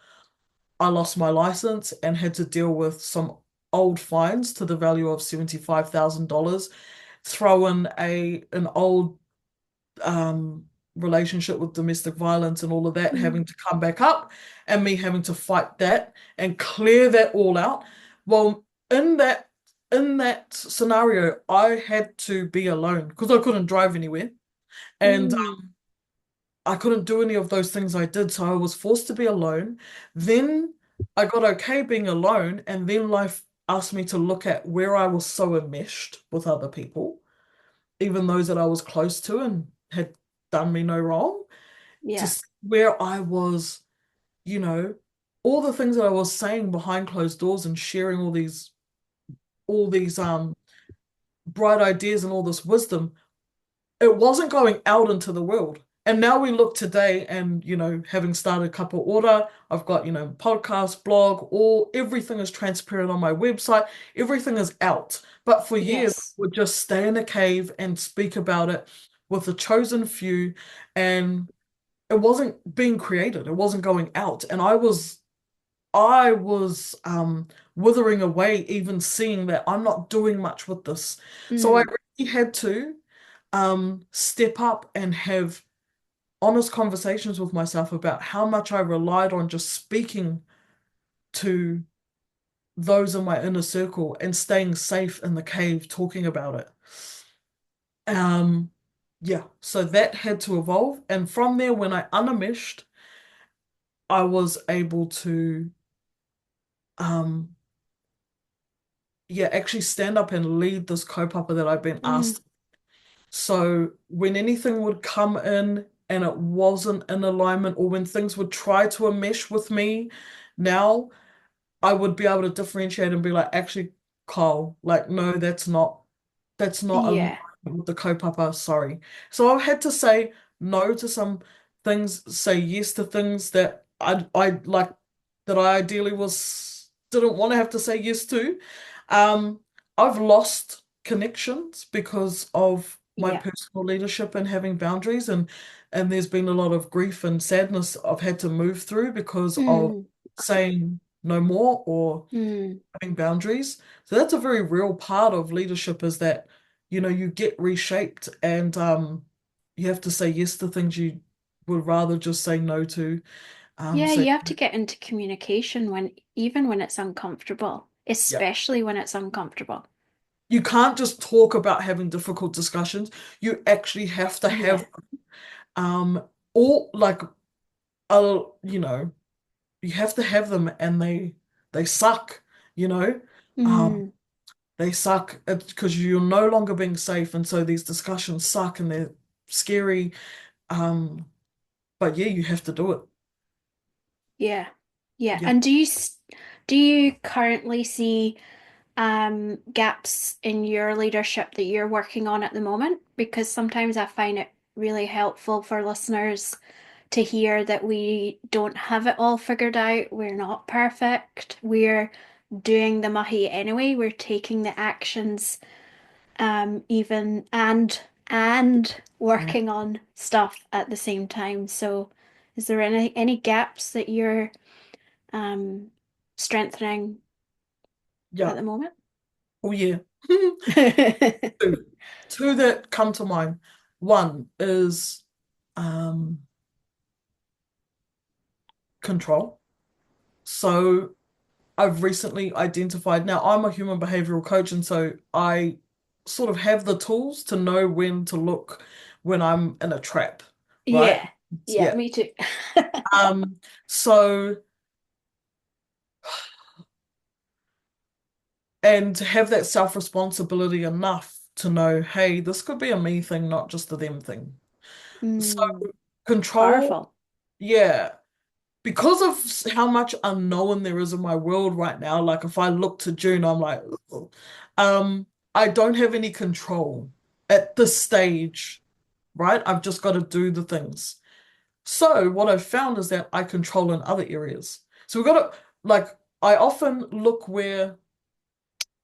I lost my license and had to deal with some old fines to the value of $75,000. Throw in an old relationship with domestic violence and all of that mm, having to come back up and me having to fight that and clear that all out. Well, in that scenario, I had to be alone because I couldn't drive anywhere and mm, I couldn't do any of those things I did, so I was forced to be alone. Then I got okay being alone, and then life asked me to look at where I was so enmeshed with other people, even those that I was close to and had done me no wrong, to Yeah. where I was, you know, all the things that I was saying behind closed doors and sharing all these bright ideas and all this wisdom, it wasn't going out into the world. And now we look today and, having started Kapa Ora, I've got, podcast, blog, everything is transparent on my website. Everything is out. But for years, I Yes. would just stay in a cave and speak about it with a chosen few, and it wasn't being created. It wasn't going out. And I was withering away, even seeing that I'm not doing much with this. So I Mm. really had to step up and have honest conversations with myself about how much I relied on just speaking to those in my inner circle and staying safe in the cave talking about it. Um, yeah, so that had to evolve. And from there, when I unenmeshed, I was able to um yeah, actually stand up and lead this kaupapa that I've been Mm. asked. So when anything would come in and it wasn't in alignment, or when things would try to enmesh with me, now I would be able to differentiate and be like, actually, Kyle, like, no, that's not aligned Yeah. with the kaupapa, sorry. So I've had to say no to some things, say yes to things that I like, that I ideally didn't want to have to say yes to. Um, I've lost connections because of my Yeah. personal leadership and having boundaries, and there's been a lot of grief and sadness I've had to move through because of Mm. saying no more or Mm. having boundaries. So that's a very real part of leadership, is that, you get reshaped, and you have to say yes to things you would rather just say no to. Yeah, So you have to get into communication even when it's uncomfortable, yeah, especially when it's uncomfortable. you can't just talk about having difficult discussions. You actually have to have Yeah. um all like uh you know you have to have them, and they suck, you know. Um Mm. they suck because you're no longer being safe, and so these discussions suck and they're scary. Um, but yeah, you have to do it. Yeah. Yeah. Yeah. And do you currently see gaps in your leadership that you're working on at the moment? Because sometimes I find it really helpful for listeners to hear that we don't have it all figured out. We're not perfect. We're doing the mahi anyway. We're taking the actions, even and Mm. working on stuff at the same time. So, is there any gaps that you're um strengthening at Yeah. the moment? Oh yeah. Two. Two that come to mind. One is um control. So I've recently identified, now I'm a human behavioral coach, and so I sort of have the tools to know when to look when I'm in a trap, right? Yeah, yeah, Yeah. me too. Um, so and to have that self-responsibility enough to know, hey, this could be a me thing, not just a them thing. So Mm, control, powerful. yeah, because of how much unknown there is in my world right now, like if I look to June, I'm like, "Ugh." I don't have any control at this stage, right? I've just got to do the things. So what I've found is that I control in other areas. So we've got to, like, I often look where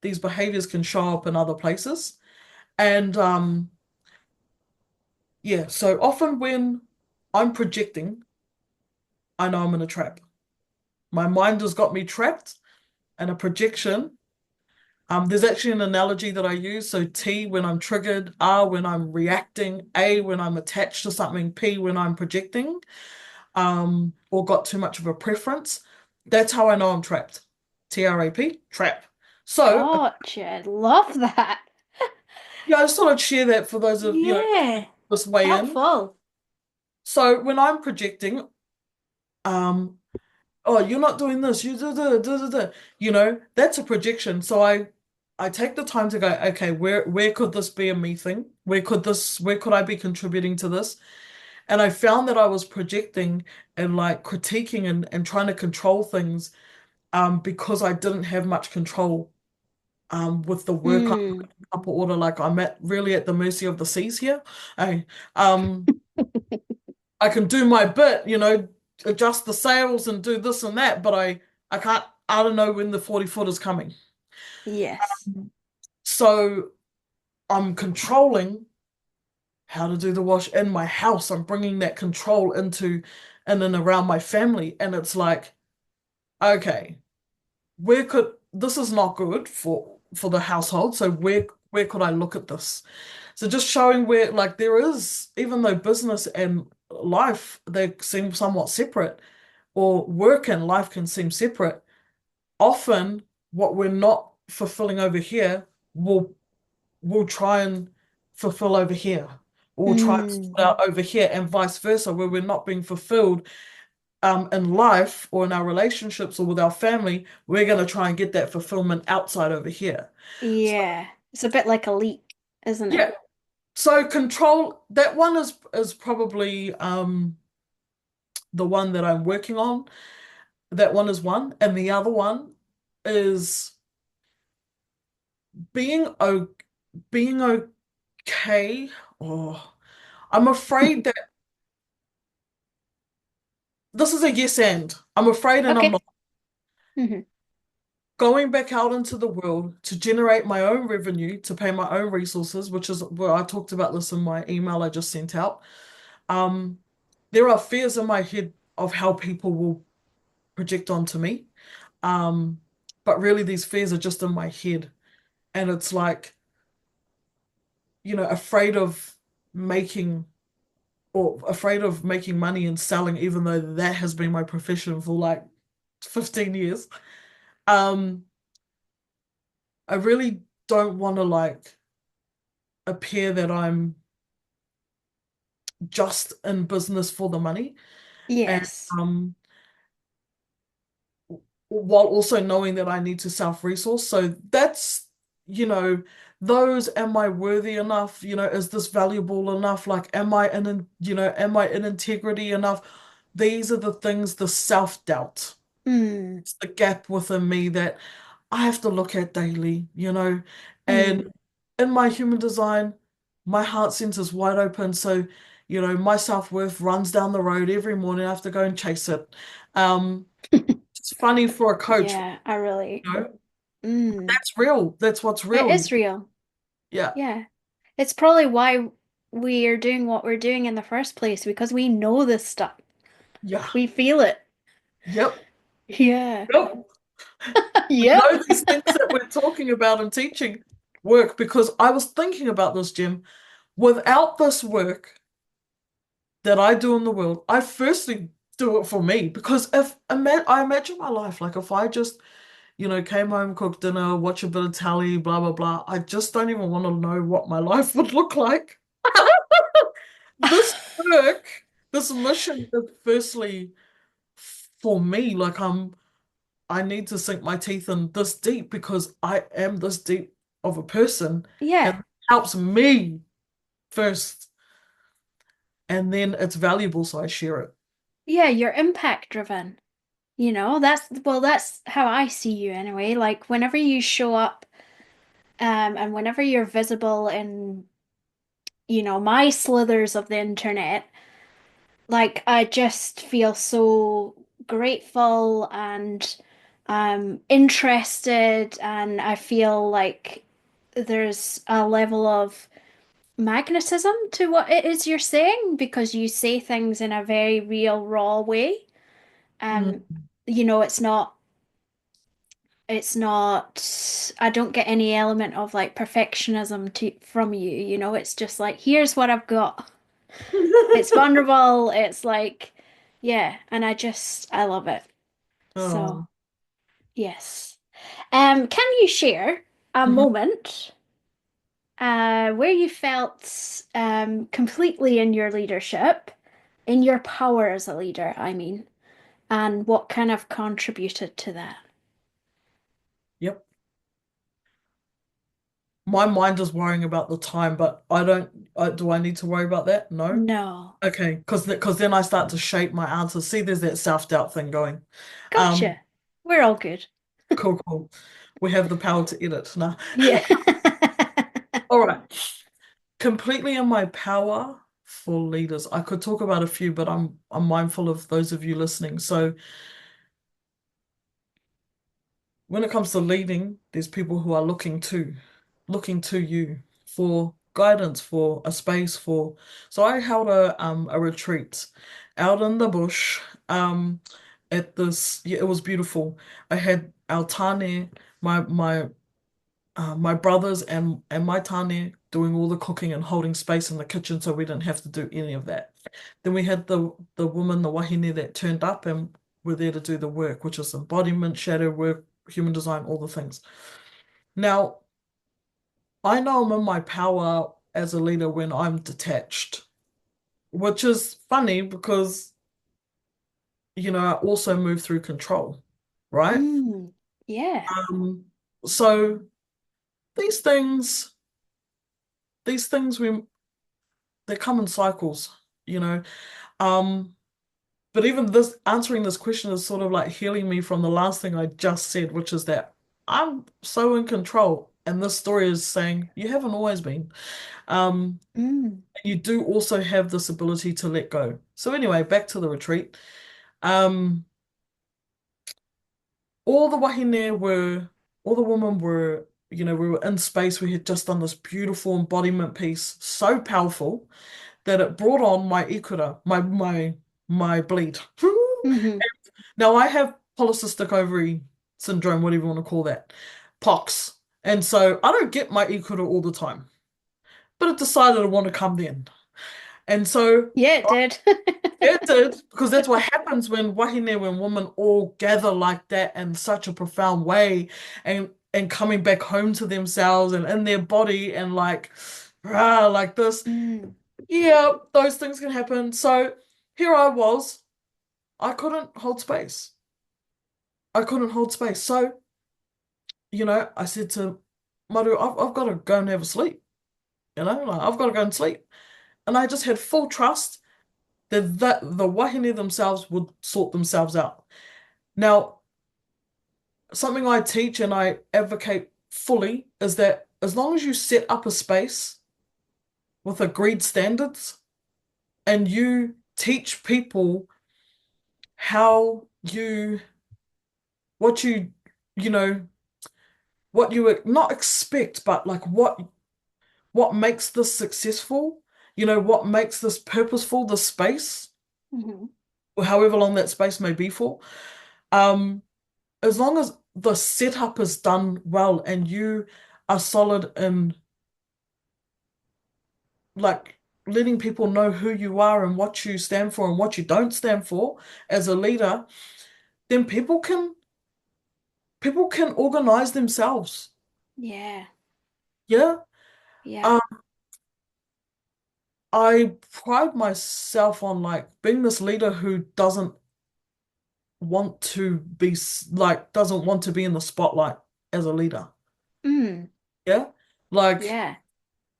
these behaviors can show up in other places. And yeah, so often when I'm projecting, I know I'm in a trap. My mind has got me trapped in a projection. There's actually an analogy that I use. So T when I'm triggered, R when I'm reacting, A when I'm attached to something, P when I'm projecting, or got too much of a preference. That's how I know I'm trapped. TRAP, trap. So Gotcha. Love that. yeah, I just thought I'd share that for those of Yeah, this way in. helpful. So when I'm projecting, um, oh, you're not doing this, you do. You know, that's a projection. So I take the time to go, okay, where could this be a me thing? Where could I be contributing to this? And I found that I was projecting and like critiquing and trying to control things because I didn't have much control with the work I'm Mm. doing in Kapa Ora. Like I'm really at the mercy of the seas here. I um I can do my bit, you know, adjust the sails and do this and that, but I can't, I don't know when the 40 foot is coming. Yes. So I'm controlling how to do the wash in my house. I'm bringing that control into in and around my family. And it's like, okay, where could this is not good for the household. So where could I look at this? So just showing where like there is, even though business and life they seem somewhat separate, or work and life can seem separate, often what we're not fulfilling over here will try and fulfill over here. Or we'll try and Mm. sort out over here and vice versa, where we're not being fulfilled in life or in our relationships or with our family, we're going to try and get that fulfillment outside over here. So, Yeah. It's a bit like a leak, isn't it? yeah. So control, that one is probably the one that I'm working on. That one is one. And the other one is being o being okay. Oh, I'm afraid that this is a yes and. I'm afraid and I'm Okay. not Hmm. going back out into the world to generate my own revenue to pay my own resources, which is where I talked about this in my email I just sent out. Um, there are fears in my head of how people will project onto me. Um, but really these fears are just in my head. And it's like, you know, making afraid of making money and selling, even though that has been my profession for like 15 years. Um, I really don't want to like appear that I'm just in business for the money. And Yes. while also knowing that I need to self-resource. So that's, you know, those, am I worthy enough? You know, is this valuable enough? Like, am I in integrity enough? These are the things, the self-doubt. Mm. It's the gap within me that I have to look at daily, you know. And Mm. in my human design, my heart center's wide open. So, you know, my self-worth runs down the road every morning. I have to go and chase it. Um, it's funny for a coach, Yeah, I really. you know. Mm. That's real. That's what's It real. is real. Yeah. Yeah. It's probably why we are doing what we're doing in the first place, because we know this stuff. Yeah. We feel it. Yep. Yeah. Yep. We Yep. know these things that we're talking about and teaching work because I was thinking about this, Jim. Without this work that I do in the world, I firstly do it for me because I imagine my life, like if I just, you know, came home, cooked dinner, watch a bit of telly, blah, blah, blah, I just don't even want to know what my life would look like. This work, this mission is firstly for me, like I need to sink my teeth in this deep because I am this deep of a person and Yeah. it helps me first and then it's valuable so I share it. Yeah, you're impact driven. That's how I see you anyway. Like whenever you show up, and whenever you're visible in, my slithers of the internet, like I just feel so grateful and interested, and I feel like there's a level of magnetism to what it is you're saying because you say things in a very real, raw way. Um, Mm. you know, it's not, I don't get any element of like perfectionism from you, it's just like, here's what I've got. It's vulnerable. It's like, yeah, and I love it. So, Oh. yes. Can you share a Mhm. moment where you felt completely in your leadership, in your power as a leader, I mean, and what kind of contributed to that? Yep. My mind is worrying about the time, but I don't. Do I need to worry about that? No. No. Okay, because then I start to shape my answers. See, there's that self-doubt thing going. Um, Gotcha. We're all good. cool, cool. We have the power to edit. Nah. Yeah. All right. Completely in my power for leaders. I could talk about a few, but I'm mindful of those of you listening. So when it comes to leading, there's people who are looking to you for guidance, for a space, for. So I held a retreat out in the bush. At this, yeah, it was beautiful. I had our tane, my brothers and my tane doing all the cooking and holding space in the kitchen, so we didn't have to do any of that. Then we had the woman, the wahine that turned up and were there to do the work, which is embodiment, shadow work, human design, all the things. Now, I know I'm in my power as a leader when I'm detached, which is funny because, I also move through control, right? Mm, yeah. Um, so these things, these things they come in cycles, you know. Um, but even this answering this question is sort of like healing me from the last thing I just said, which is that I'm so in control. And this story is saying you haven't always been. Um, Mm, you do also have this ability to let go. So anyway, back to the retreat. Um, all the wahine were, all the women were, we were in space. We had just done this beautiful embodiment piece, so powerful that it brought on my ikura, my bleed. hmm. Now I have polycystic ovary syndrome, whatever you want to call that, POX. And so I don't get my ikura all the time, but it decided I want to come then. And so Yeah, it did. it did, because that's what happens when women all gather like that in such a profound way and coming back home to themselves and in their body and like like this. Mm, Yeah, those things can happen. So here I was, I couldn't hold space. I couldn't hold space. So, I said to Maru, I've got to go and have a sleep. Like I've got to go and sleep. And I just had full trust that the wahine themselves would sort themselves out. Now, something I teach and I advocate fully is that as long as you set up a space with agreed standards and you teach people how what you know, what you not expect, but like what makes this successful, what makes this purposeful, this space, hmm. or however long that space may be for. Um, as long as the setup is done well and you are solid in like letting people know who you are and what you stand for and what you don't stand for as a leader, then people can organize themselves. Yeah. Yeah. Yeah. Um, I pride myself on like being this leader who doesn't want to be in the spotlight as a leader. Mm, Yeah. Like yeah.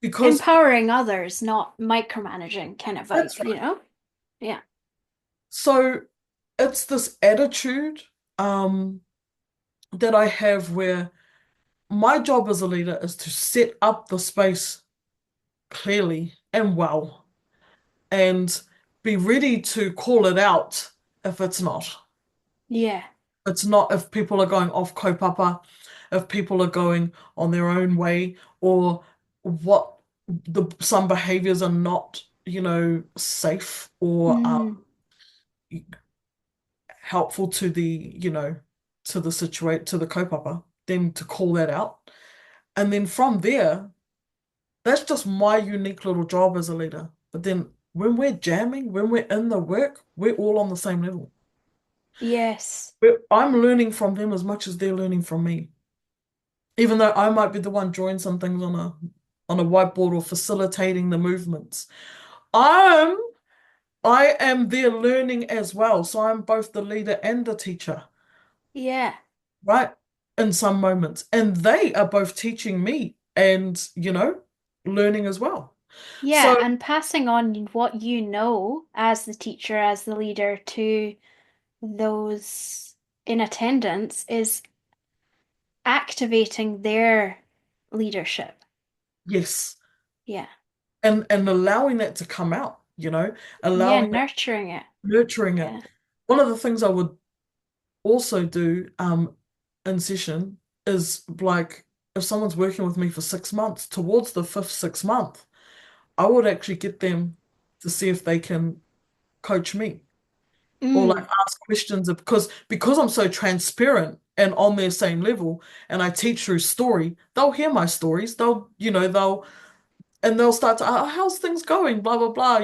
because Empowering others, not micromanaging kind of that's vibe, you right. know? Yeah. So it's this attitude um that I have where my job as a leader is to set up the space clearly and well and be ready to call it out if it's not. Yeah. It's not if people are going off kaupapa, if people are going on their own way, or what some behaviors are not, safe or Mm, helpful to the kaupapa, then to call that out. And then from there, that's just my unique little job as a leader. But then when we're jamming, when we're in the work, we're all on the same level. yes. I'm learning from them as much as they're learning from me. Even though I might be the one drawing some things on a whiteboard or facilitating the movements. I'm I am there learning as well. So I'm both the leader and the teacher, Yeah. right? In some moments. And they are both teaching me and, learning as well. Yeah, So, and passing on what you know as the teacher, as the leader to those in attendance is activating their leadership. yes. Yeah. And allowing that to come out, Yeah, allowing that, nurturing it. nurturing it. Yeah. One of the things I would also do in session is like if someone's working with me for 6 months, towards the fifth, 6 month, I would actually get them to see if they can coach me or like Mm. ask questions because I'm so transparent and on their same level and I teach through story, they'll hear my stories. They'll start to, how's things going? Blah, blah, blah,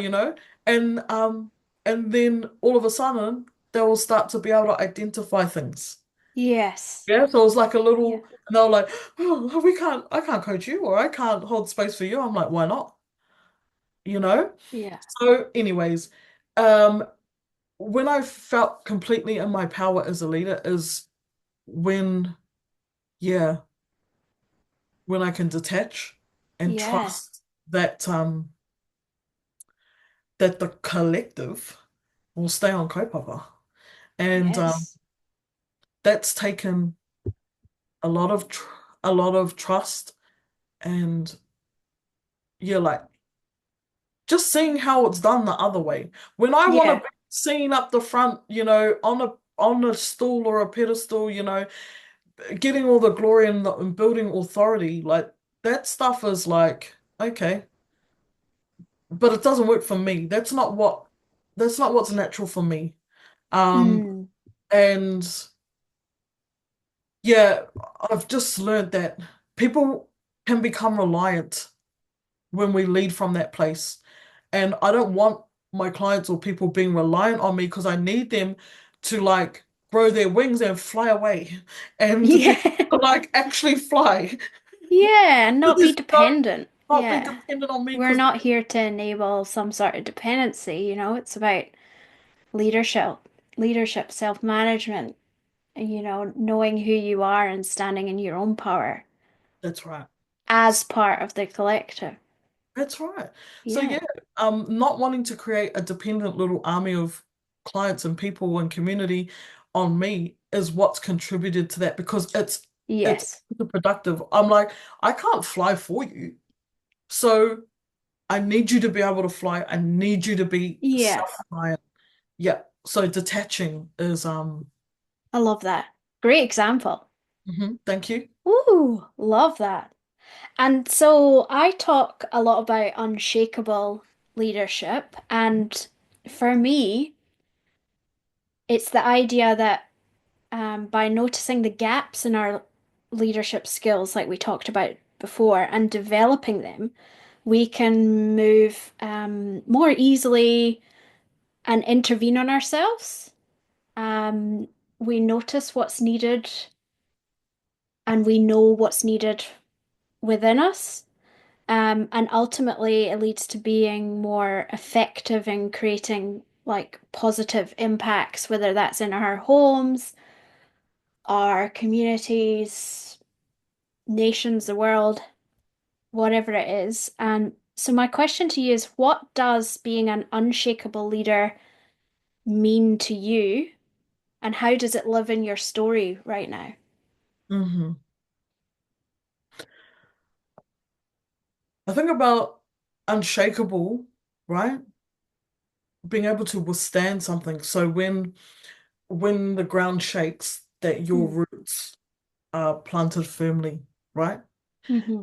and and then all of a sudden they will start to be able to identify things. Yes. Yeah, so it was like a Yeah. little, and they were like, oh, I can't coach you, or I can't hold space for you. I'm like, why not? You know? Yeah. So, anyways, um, when I felt completely in my power as a leader is when, yeah, when I can detach and Yeah. trust that the collective will stay on kaupapa. And Yes. that's taken a lot of a lot of trust and yeah, like just seeing how it's done the other way. When I want to Yeah. be seen up the front, on a stool or a pedestal, getting all the glory and building authority, like that stuff is like, okay, but it doesn't work for me. That's not what's natural for me. Um, Mm. and yeah, I've just learned that people can become reliant when we lead from that place. And I don't want my clients or people being reliant on me because I need them to like grow their wings and fly away and to be Yeah. able to like actually fly. Yeah, and not be Just don't dependent. not be Yeah. dependent on me We're because not here to enable some sort of dependency, it's about leadership, self-management, and knowing who you are and standing in your own power that's right. as part of the collective. That's right. So Yeah. yeah, not wanting to create a dependent little army of clients and people and community on me is what's contributed to that because it's Yes. productive. I'm like, I can't fly for you. So I need you to be able to fly. I need you to be Yeah. self-reliant. Yeah. So detaching is I love that. Great example. thank you. Ooh, love that. And so I talk a lot about unshakable leadership, and for me, it's the idea that by noticing the gaps in our leadership skills, like we talked about before, and developing them, we can move more easily and intervene on ourselves. Um, we notice what's needed and we know what's needed within us. And ultimately, it leads to being more effective in creating like positive impacts, whether that's in our homes, our communities, nations, the world, whatever it is. And so, my question to you is what does being an unshakable leader mean to you? And how does it live in your story right now? hmm I think about unshakable, right? Being able to withstand something. So when the ground shakes, that your Mm. roots are planted firmly, right? Hmm.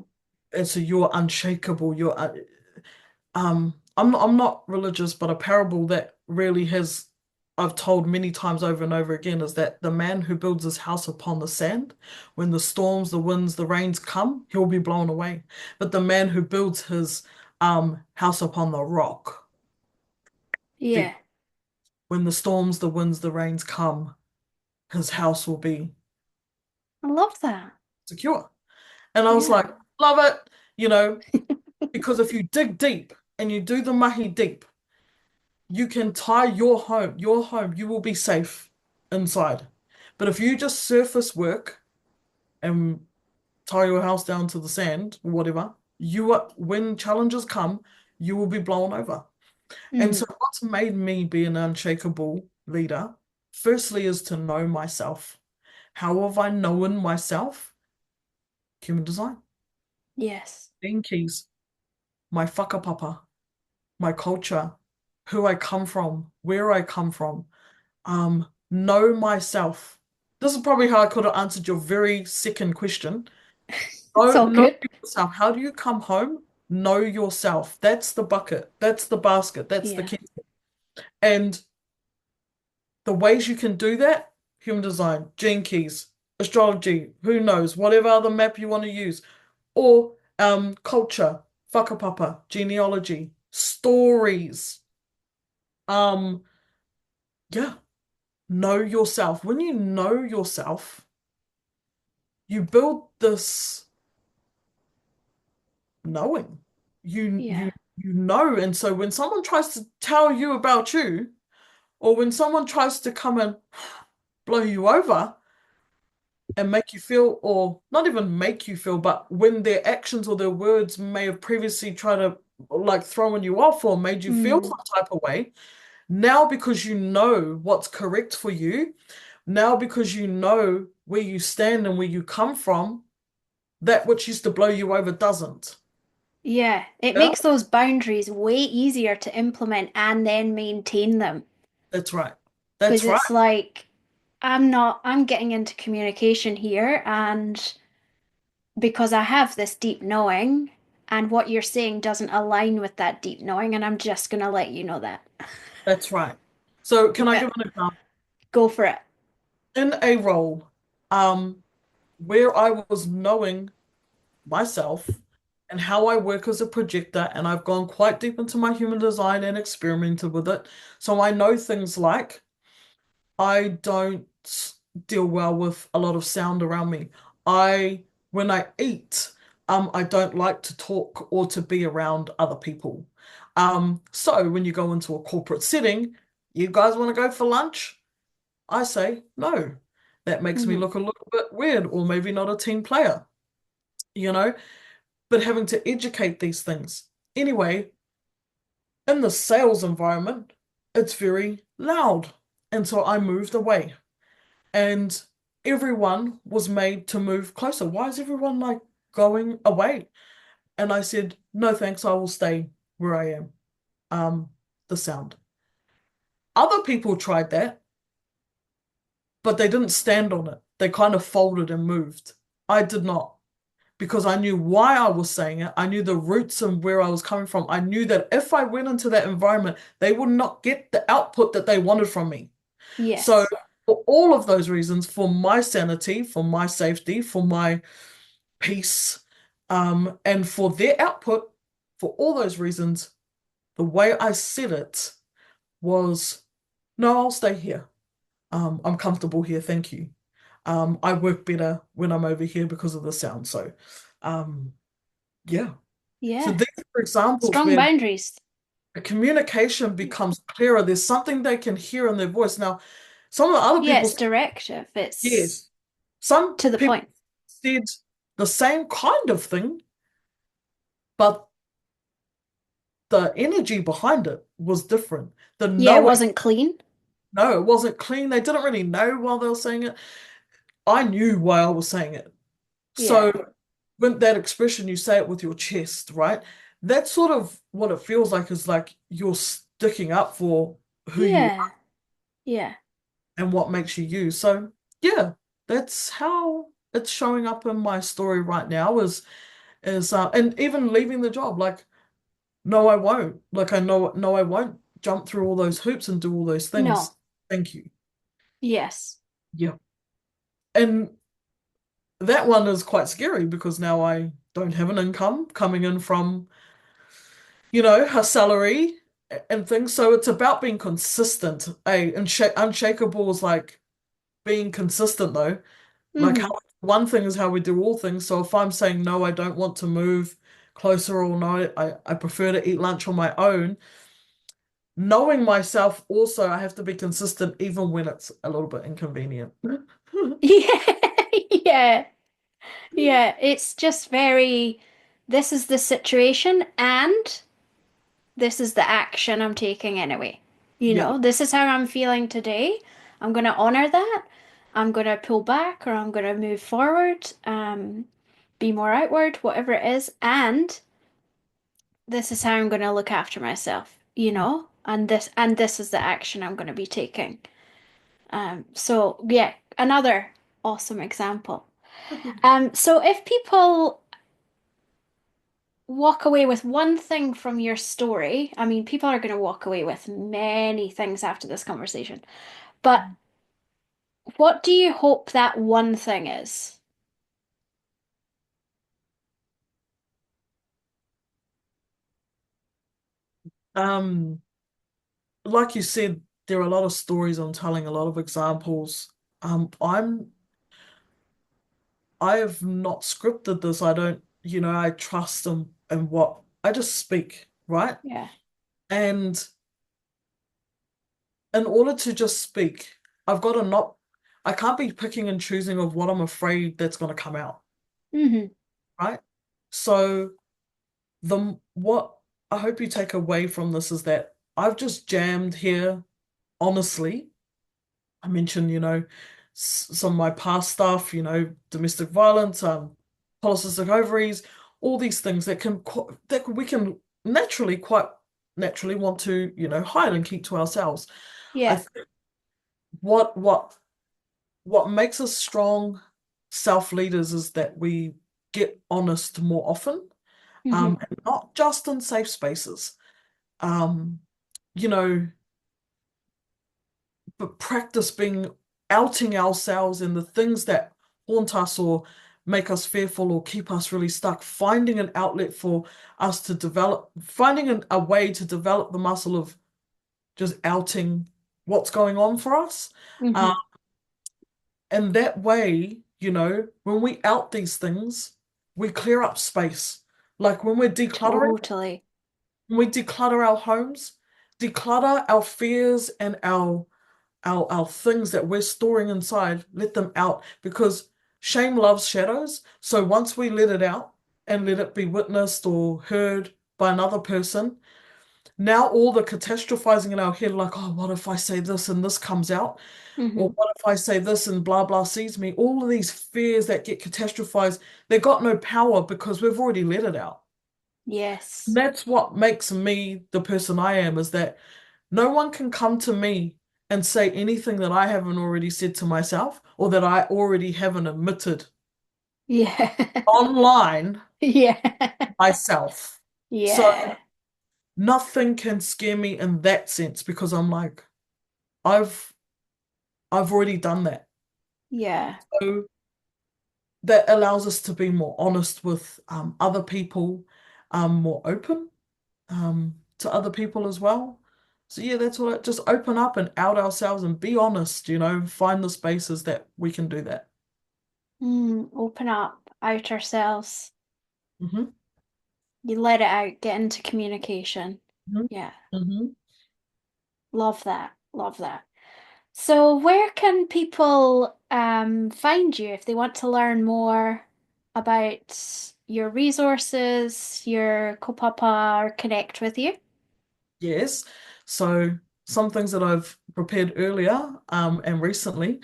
And so you're unshakable. I'm not religious, but a parable that really has I've told many times over and over again is that the man who builds his house upon the sand, when the storms, the winds, the rains come, he'll be blown away. But the man who builds his house upon the rock, Yeah, when the storms, the winds, the rains come, his house will be I love that. secure. And I was Yeah. like, love it, you know, because if you dig deep and you do the mahi deep, You can tie your home, you will be safe inside. But if you just surface work and tie your house down to the sand or whatever, when challenges come, you will be blown over. And Hmm. so what's made me be an unshakable leader, firstly, is to know myself. How have I known myself? Human design. Yes. Gene keys, my whakapapa, my culture, who I come from, where I come from. Know myself. This is probably how I could have answered your very second question. It's all Know good. yourself. How do you come home? Know yourself. That's the bucket. That's the basket. That's the Yeah. key. And the ways you can do that, human design, gene keys, astrology, who knows, whatever other map you want to use, or culture, whakapapa, genealogy, stories. Um, yeah, know yourself. When you know yourself, you build this knowing. You Yeah. you you know, and so when someone tries to tell you about you, or when someone tries to come and blow you over and make you feel, or not even make you feel, but when their actions or their words may have previously tried to like throwing you off or made you feel Mm. some type of way, now because you know what's correct for you, now because you know where you stand and where you come from, that which used to blow you over doesn't. Yeah. It Yeah, makes those boundaries way easier to implement and then maintain them. that's right. Because That's right. it's like, I'm getting into communication here, and because I have this deep knowing, and what you're saying doesn't align with that deep knowing, and I'm just gonna let you know that. That's right. So can I Yeah, give an example? go for it. In a role, where I was knowing myself and how I work as a projector, and I've gone quite deep into my human design and experimented with it. So I know things like I don't deal well with a lot of sound around me. When I eat, I don't like to talk or to be around other people. So when you go into a corporate setting, you guys want to go for lunch? I say no. That makes me Hmm. look a little bit weird, or maybe not a team player, you know? But having to educate these things. Anyway, in the sales environment, it's very loud. And so I moved away, and everyone was made to move closer. Why is everyone like going away? And I said, no, thanks, I will stay where I am. Um, the sound. Other people tried that, but they didn't stand on it. They kind of folded and moved. I did not, because I knew why I was saying it. I knew the roots and where I was coming from. I knew that if I went into that environment, they would not get the output that they wanted from me. So, Yes. for all of those reasons, for my sanity, for my safety, for my peace, and for their output, for all those reasons, the way I said it was, no, I'll stay here. I'm comfortable here, thank you. I work better when I'm over here because of the sound. So, um, yeah. So Yeah. these are examples Strong where boundaries. the communication becomes clearer. There's something they can hear in their voice. Now, some of the other Yeah, people it's said directive. It's yes. Some to the people point. said the same kind of thing, but the energy behind it was different. The Yeah, it knowing, wasn't clean. no, it wasn't clean. They didn't really know while they were saying it. I knew why I was saying it. Yeah. So when that expression, you say it with your chest, right? That's sort of what it feels like, is like you're sticking up for who you are Yeah. Yeah. and what makes you you. So yeah, that's how it's showing up in my story right now is and even leaving the job, like, no, I won't. Like I know, no, I won't jump through all those hoops and do all those things. No. Thank you. Yes. Yeah. And that one is quite scary because now I don't have an income coming in from, her salary and things. So it's about being consistent. Unshakable is like being consistent though. Like how Hmm. one thing is how we do all things. So if I'm saying no, I don't want to move closer, or no, I prefer to eat lunch on my own, knowing myself also, I have to be consistent even when it's a little bit inconvenient. Yeah, yeah, yeah. It's just very, this is the situation and this is the action I'm taking anyway. Yeah. This is how I'm feeling today. I'm going to honor that. I'm going to pull back or I'm going to move forward, be more outward, whatever it is. And this is how I'm going to look after myself. And this is the action I'm going to be taking. So yeah, another awesome example. So if people walk away with one thing from your story, I mean, people are going to walk away with many things after this conversation, but what do you hope that one thing is? Um, like you said, there are a lot of stories I'm telling, a lot of examples. I have not scripted this. I don't, I trust in what I just speak, right? Yeah. And in order to just speak, I've got to not, I can't be picking and choosing of what I'm afraid that's going to come out, Hmm. right? So what I hope you take away from this is that I've just jammed here, honestly. I mentioned, some of my past stuff, domestic violence, polycystic ovaries, all these things that we can quite naturally want to, hide and keep to ourselves. I Yeah. think what makes us strong self-leaders is that we get honest more often, Hmm. and not just in safe spaces. Um, you know, but practice being outing ourselves in the things that haunt us or make us fearful or keep us really stuck, finding an outlet for us to develop, finding a way to develop the muscle of just outing what's going on for us. Hmm. Um, and that way, when we out these things, we clear up space. Like Totally. when we declutter our homes, declutter our fears and our things that we're storing inside, let them out because shame loves shadows. So once we let it out and let it be witnessed or heard by another person, now all the catastrophizing in our head, like, oh, what if I say this and this comes out? Or Hmm. what if I say this and blah blah sees me? All of these fears that get catastrophized, they got no power because we've already let it out. And Yes. that's what makes me the person I am, is that no one can come to me and say anything that I haven't already said to myself or that I already haven't admitted Yeah. online Yeah. myself. So Yeah. nothing can scare me in that sense because I'm like, I've I've already done that. Yeah. So that allows us to be more honest with other people, more open to other people as well. So yeah, that's what just open up and out ourselves and be honest, find the spaces that we can do that. Open up, out ourselves. Hmm. You let it out, get into communication. Hmm. Yeah. Hmm. Love that. Love that. So where can people find you if they want to learn more about your resources, your kaupapa, or connect with you? Yes. So some things that I've prepared earlier and recently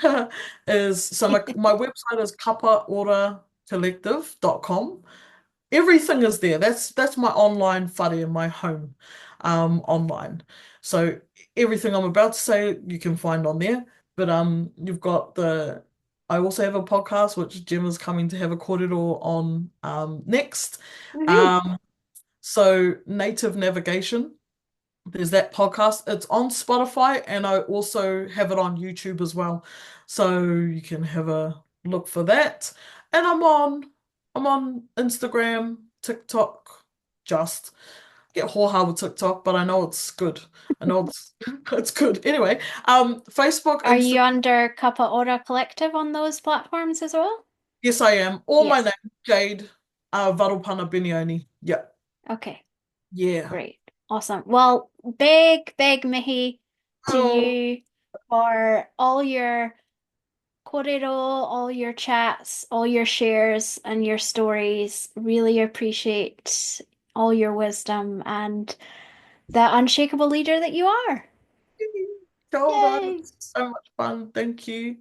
is so my website is kapa-ora-collective.com. Everything is there. That's my online whare, my home online. So everything I'm about to say you can find on there. But you've got I also have a podcast which Jim is coming to have a kōrero on next. Woohoo. Um so Native Navigation. There's that podcast. It's on Spotify and I also have it on YouTube as well. So you can have a look for that. And I'm on Instagram, TikTok, just get hoha with TikTok, but I know it's good. I know it's it's good. Anyway, Facebook, Are Instagram, you under Kapa Ora Collective on those platforms as well? yes I am. All my name, Yes. Jade Varopana Benioni. Yeah. Okay, Yeah. great. Awesome. Well, big mihi to Oh, you for all your korero, all your chats, all your shares, and your stories. Really appreciate all your wisdom and the unshakable leader that you are. Cara, Yay! this is so much fun. Thank you.